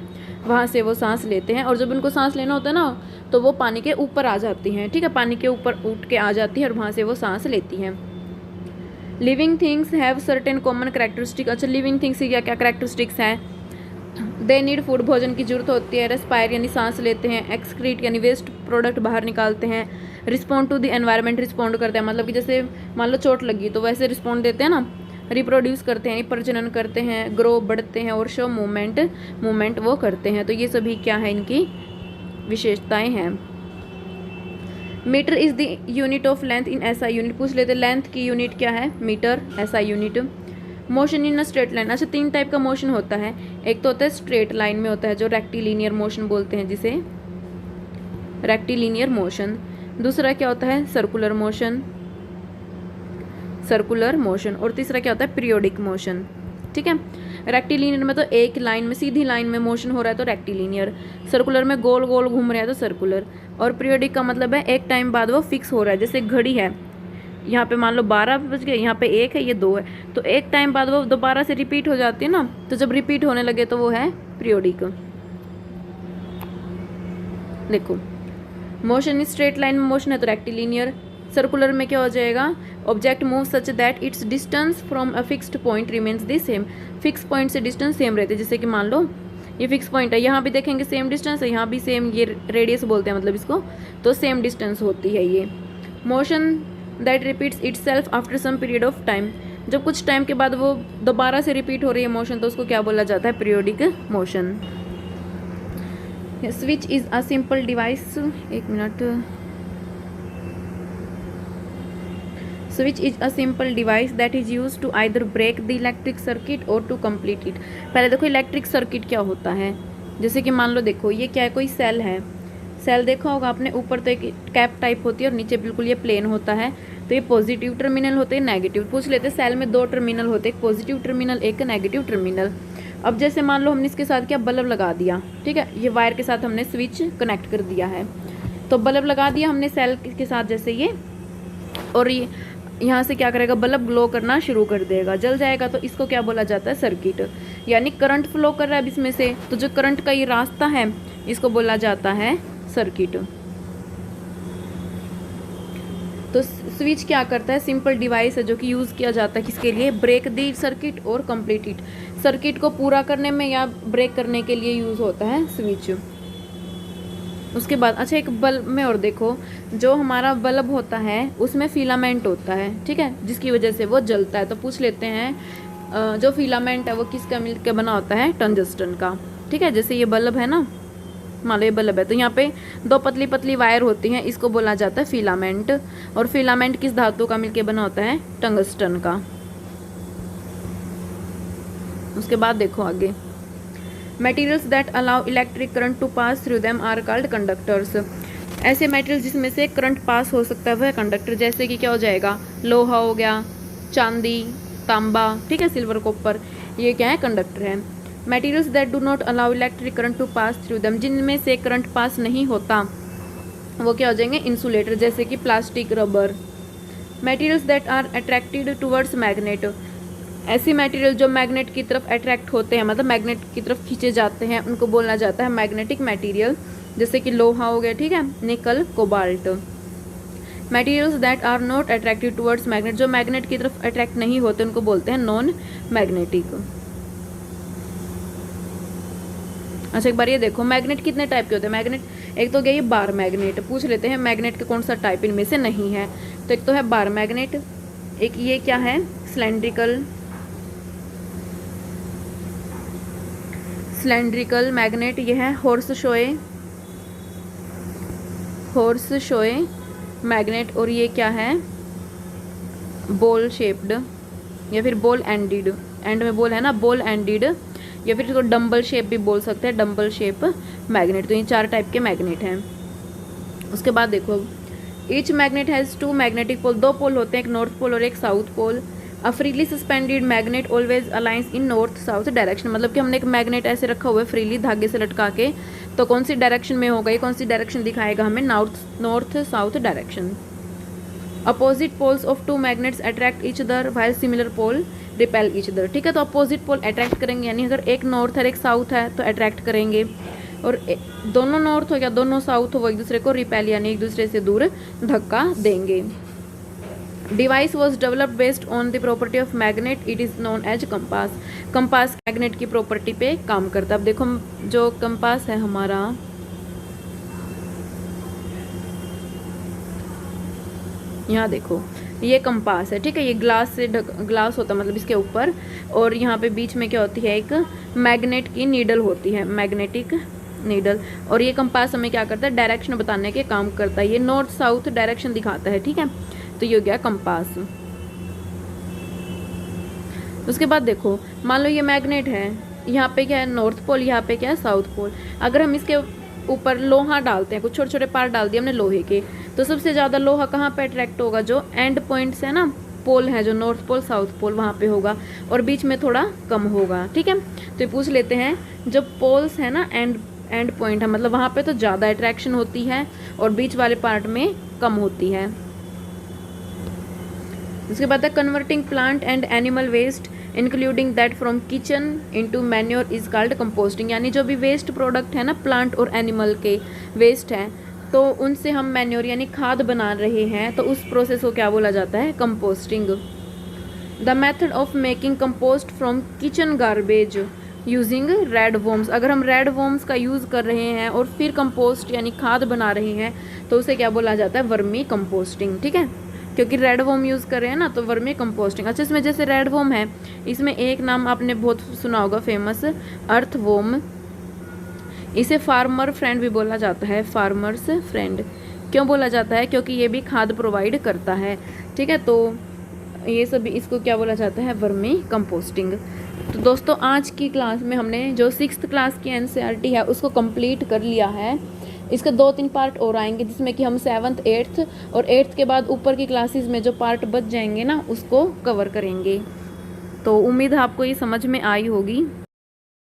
वहाँ से वो सांस लेते हैं। और जब उनको सांस लेना होता है ना, तो वो पानी के ऊपर आ जाती हैं, ठीक है, पानी के ऊपर उठ के आ जाती है और वहाँ से वो सांस लेती हैं। Living things have certain common characteristic. अच्छा, लिविंग थिंग्स की क्या क्या करेक्टरिस्टिक्स हैं, दे नीड फूड, भोजन की जरूरत होती है, रेस्पायर यानी सांस लेते हैं, एक्सक्रीट यानी वेस्ट प्रोडक्ट बाहर निकालते हैं, respond to the environment, respond करते हैं, मतलब कि जैसे मान लो चोट लगी तो वैसे रिस्पॉन्ड देते हैं ना, रिप्रोड्यूस करते हैं, प्रजनन करते हैं, ग्रो बढ़ते हैं, और शो मूवमेंट वो करते हैं। तो ये सभी क्या है, इनकी विशेषताएं हैं। Meter is the unit of length in SI unit, पूछ लेते, लेंथ की यूनिट क्या है, meter, SI unit. Motion in a straight line, अच्छा, तीन टाइप का मोशन होता है, एक तो होता है स्ट्रेट लाइन में होता है जो रेक्टिलिनियर मोशन बोलते हैं, जिसे रेक्टिलिनियर मोशन। दूसरा क्या होता है, सर्कुलर मोशन, और तीसरा क्या होता है, पीरियोडिक मोशन, ठीक है। रेक्टिलिनियर में तो एक लाइन में, सीधी लाइन में मोशन हो रहा है तो रेक्टिलिनियर, सर्कुलर में गोल गोल घूम रहा है तो सर्कुलर, और पीरियोडिक का मतलब है एक टाइम बाद वो फिक्स हो रहा है। जैसे घड़ी है, यहाँ पे मान लो 12 बज गए, यहाँ पे 1 है, ये 2 है, तो एक टाइम बाद वो दोबारा से रिपीट हो जाती है ना, तो जब रिपीट होने लगे तो वो है पीरियोडिक। देखो मोशन इज स्ट्रेट लाइन में मोशन है तो रेक्टिलिनियर, सर्कुलर में क्या हो जाएगा, object move such that it's distance from a fixed point remains the same, fix point से डिस्टेंस सेम रहते हैं। जैसे कि मान लो ये फिक्स पॉइंट है, यहाँ भी देखेंगे सेम डिस्टेंस है, यहाँ भी सेम, ये रेडियस बोलते हैं मतलब इसको, तो सेम डिस्टेंस होती है ये। Motion that repeats itself after some period of time, जब कुछ टाइम के बाद वो दोबारा से रिपीट हो रही है मोशन तो उसको क्या बोला जाता है, periodic motion. Switch is a simple device, एक मिनट, switch is a simple device that is use to either break the electric circuit or to complete it. पहले देखो इलेक्ट्रिक सर्किट क्या होता है, जैसे कि मान लो देखो ये क्या है, कोई सेल है, सेल देखा होगा आपने, ऊपर तो एक कैप टाइप होती है और नीचे बिल्कुल ये प्लेन होता है, तो ये पॉजिटिव टर्मिनल होते हैं, नेगेटिव। पूछ लेते सेल में 2 टर्मिनल होते हैं, एक पॉजिटिव टर्मिनल एक नेगेटिव टर्मिनल। अब जैसे मान लो हमने इसके साथ क्या बल्ब लगा दिया, ठीक है, ये वायर के साथ हमने स्विच कनेक्ट कर दिया है, तो बल्ब लगा दिया हमने सेल के साथ जैसे ये, और ये यहाँ से क्या करेगा, बल्ब ग्लो करना शुरू कर देगा, जल जाएगा, तो इसको क्या बोला जाता है, सर्किट। यानी करंट फ्लो कर रहा है अब इसमें से, तो जो करंट का ये रास्ता है इसको बोला जाता है सर्किट। तो स्विच क्या करता है, सिंपल डिवाइस है जो कि यूज़ किया जाता है किसके लिए, ब्रेक दी सर्किट और कंप्लीट इट, सर्किट को पूरा करने में या ब्रेक करने के लिए यूज़ होता है स्विच। उसके बाद अच्छा एक बल्ब में और देखो, जो हमारा बल्ब होता है उसमें फिलामेंट होता है, ठीक है, जिसकी वजह से वो जलता है। तो पूछ लेते हैं जो फिलामेंट है वो किसका मिल के बना होता है, टंगस्टन का, ठीक है। जैसे ये बल्ब है ना, मान लो ये बल्ब है, तो यहाँ पे 2 पतली पतली वायर होती हैं, इसको बोला जाता है फिलामेंट, और फिलामेंट किस धातु का मिलके बना होता है, टंगस्टन का। उसके बाद देखो आगे, materials that allow electric current to pass through them are called conductors. ऐसे मटेरियल जिसमें से करंट पास हो सकता है वह कंडक्टर, जैसे कि क्या हो जाएगा, लोहा हो गया, चांदी, तांबा, ठीक है, सिल्वर, कॉपर, ये क्या है, कंडक्टर है। Materials that do not allow electric current to pass through them, जिनमें से करंट पास नहीं होता वो क्या हो जाएंगे, इंसुलेटर, जैसे कि plastic, rubber. Materials that are attracted towards magnet, ऐसी मटेरियल जो मैग्नेट की तरफ अट्रैक्ट होते हैं, मतलब मैग्नेट की तरफ खींचे जाते हैं, उनको बोलना जाता है मैग्नेटिक मटेरियल, जैसे कि लोहा हो गया, ठीक है, nickel, cobalt. Materials that are not attracted towards magnet, जो मैग्नेट की तरफ अट्रैक्ट नहीं होते उनको बोलते हैं नॉन मैग्नेटिक। अच्छा एक बार ये देखो, मैग्नेट कितने टाइप के होते हैं, मैग्नेट एक तो गया ये बार मैग्नेट, पूछ लेते हैं मैग्नेट का कौन सा टाइप इनमें से नहीं है, तो एक तो है बार मैग्नेट, एक ये क्या है, सिलेंड्रिकल मैग्नेट, ये है हॉर्स शोए मैग्नेट, और ये क्या है, बॉल शेप्ड या फिर बॉल एंडेड, एंड में बॉल है ना, बॉल एंडेड, या फिर इसको डम्बल शेप भी बोल सकते हैं, डम्बल शेप मैग्नेट। तो ये 4 टाइप के मैग्नेट हैं। उसके बाद देखो, each magnet has 2 magnetic pole, 2 pole होते हैं, एक नॉर्थ पोल और एक south pole. A freely suspended magnet always aligns in north south direction, मतलब कि हमने एक मैग्नेट ऐसे रखा हुआ है फ्रीली धागे से लटका के, तो कौन सी डायरेक्शन में होगा, ये कौन सी डायरेक्शन दिखाएगा हमें, north south direction. Opposite poles of 2 magnets attract each other while similar pole repel each other, ठीक है। तो अपोजिट पोल अट्रैक्ट करेंगे, यानी अगर एक नॉर्थ है एक साउथ है तो अट्रैक्ट करेंगे, और दोनों नॉर्थ हो या दोनों साउथ हो वो एक दूसरे को रिपेल यानी एक दूसरे से दूर धक्का देंगे। Device was developed based on the property of magnet, it is known as compass. Compass magnet की प्रॉपर्टी पे काम करता है। अब देखो जो कंपास है हमारा, यहाँ देखो ये कंपास है, ठीक है, ये ग्लास से ग्लास होता है मतलब इसके ऊपर, और यहाँ पे बीच में क्या होती है, एक मैग्नेट की नीडल होती है, मैग्नेटिक नीडल, और ये कंपास हमें क्या करता है, डायरेक्शन बताने के काम करता है, ये नॉर्थ साउथ डायरेक्शन दिखाता है, ठीक है। तो ये हो गया कंपास। उसके बाद देखो, मान लो ये मैग्नेट है, यहाँ पे क्या है, नॉर्थ पोल, यहाँ पे क्या है, साउथ पोल। अगर हम इसके ऊपर लोहा डालते हैं, कुछ छोटे छोटे पार्ट डाल दिए हमने लोहे के, तो सबसे ज़्यादा लोहा कहाँ पे अट्रैक्ट होगा, जो एंड पॉइंट्स है ना, पोल है, जो नॉर्थ पोल साउथ पोल, वहाँ पे होगा और बीच में थोड़ा कम होगा। ठीक है, तो ये पूछ लेते हैं, जो पोल्स है ना एंड पॉइंट है, मतलब वहाँ पे तो ज़्यादा अट्रैक्शन होती है और बीच वाले पार्ट में कम होती है। उसके बाद है converting plant and animal waste including that from kitchen into manure is called composting. यानी जो भी वेस्ट प्रोडक्ट है ना, प्लांट और एनिमल के वेस्ट हैं, तो उनसे हम मैन्योर यानी खाद बना रहे हैं, तो उस प्रोसेस को क्या बोला जाता है? Composting. The method of making compost from kitchen garbage using red worms. अगर हम रेड वॉर्म्स का यूज़ कर रहे हैं और फिर कंपोस्ट यानी खाद बना रहे हैं, तो उसे क्या बोला जाता है? Vermi composting. ठीक है, क्योंकि रेड वॉर्म यूज़ कर रहे हैं ना, तो वर्मी कंपोस्टिंग। अच्छा, इसमें जैसे रेड वॉर्म है, इसमें एक नाम आपने बहुत सुना होगा फेमस, अर्थ वॉर्म। इसे फार्मर फ्रेंड भी बोला जाता है, फार्मर्स फ्रेंड। क्यों बोला जाता है? क्योंकि ये भी खाद प्रोवाइड करता है। ठीक है, तो ये सभी इसको क्या बोला जाता है? Vermi composting. तो दोस्तों, आज की क्लास में हमने जो 6th क्लास की एनसीईआरटी है उसको कंप्लीट कर लिया है। इसके 2-3 पार्ट और आएंगे, जिसमें कि हम 7th 8th और 8th के बाद ऊपर की क्लासेस में जो पार्ट बच जाएंगे ना, उसको कवर करेंगे। तो उम्मीद है आपको ये समझ में आई होगी।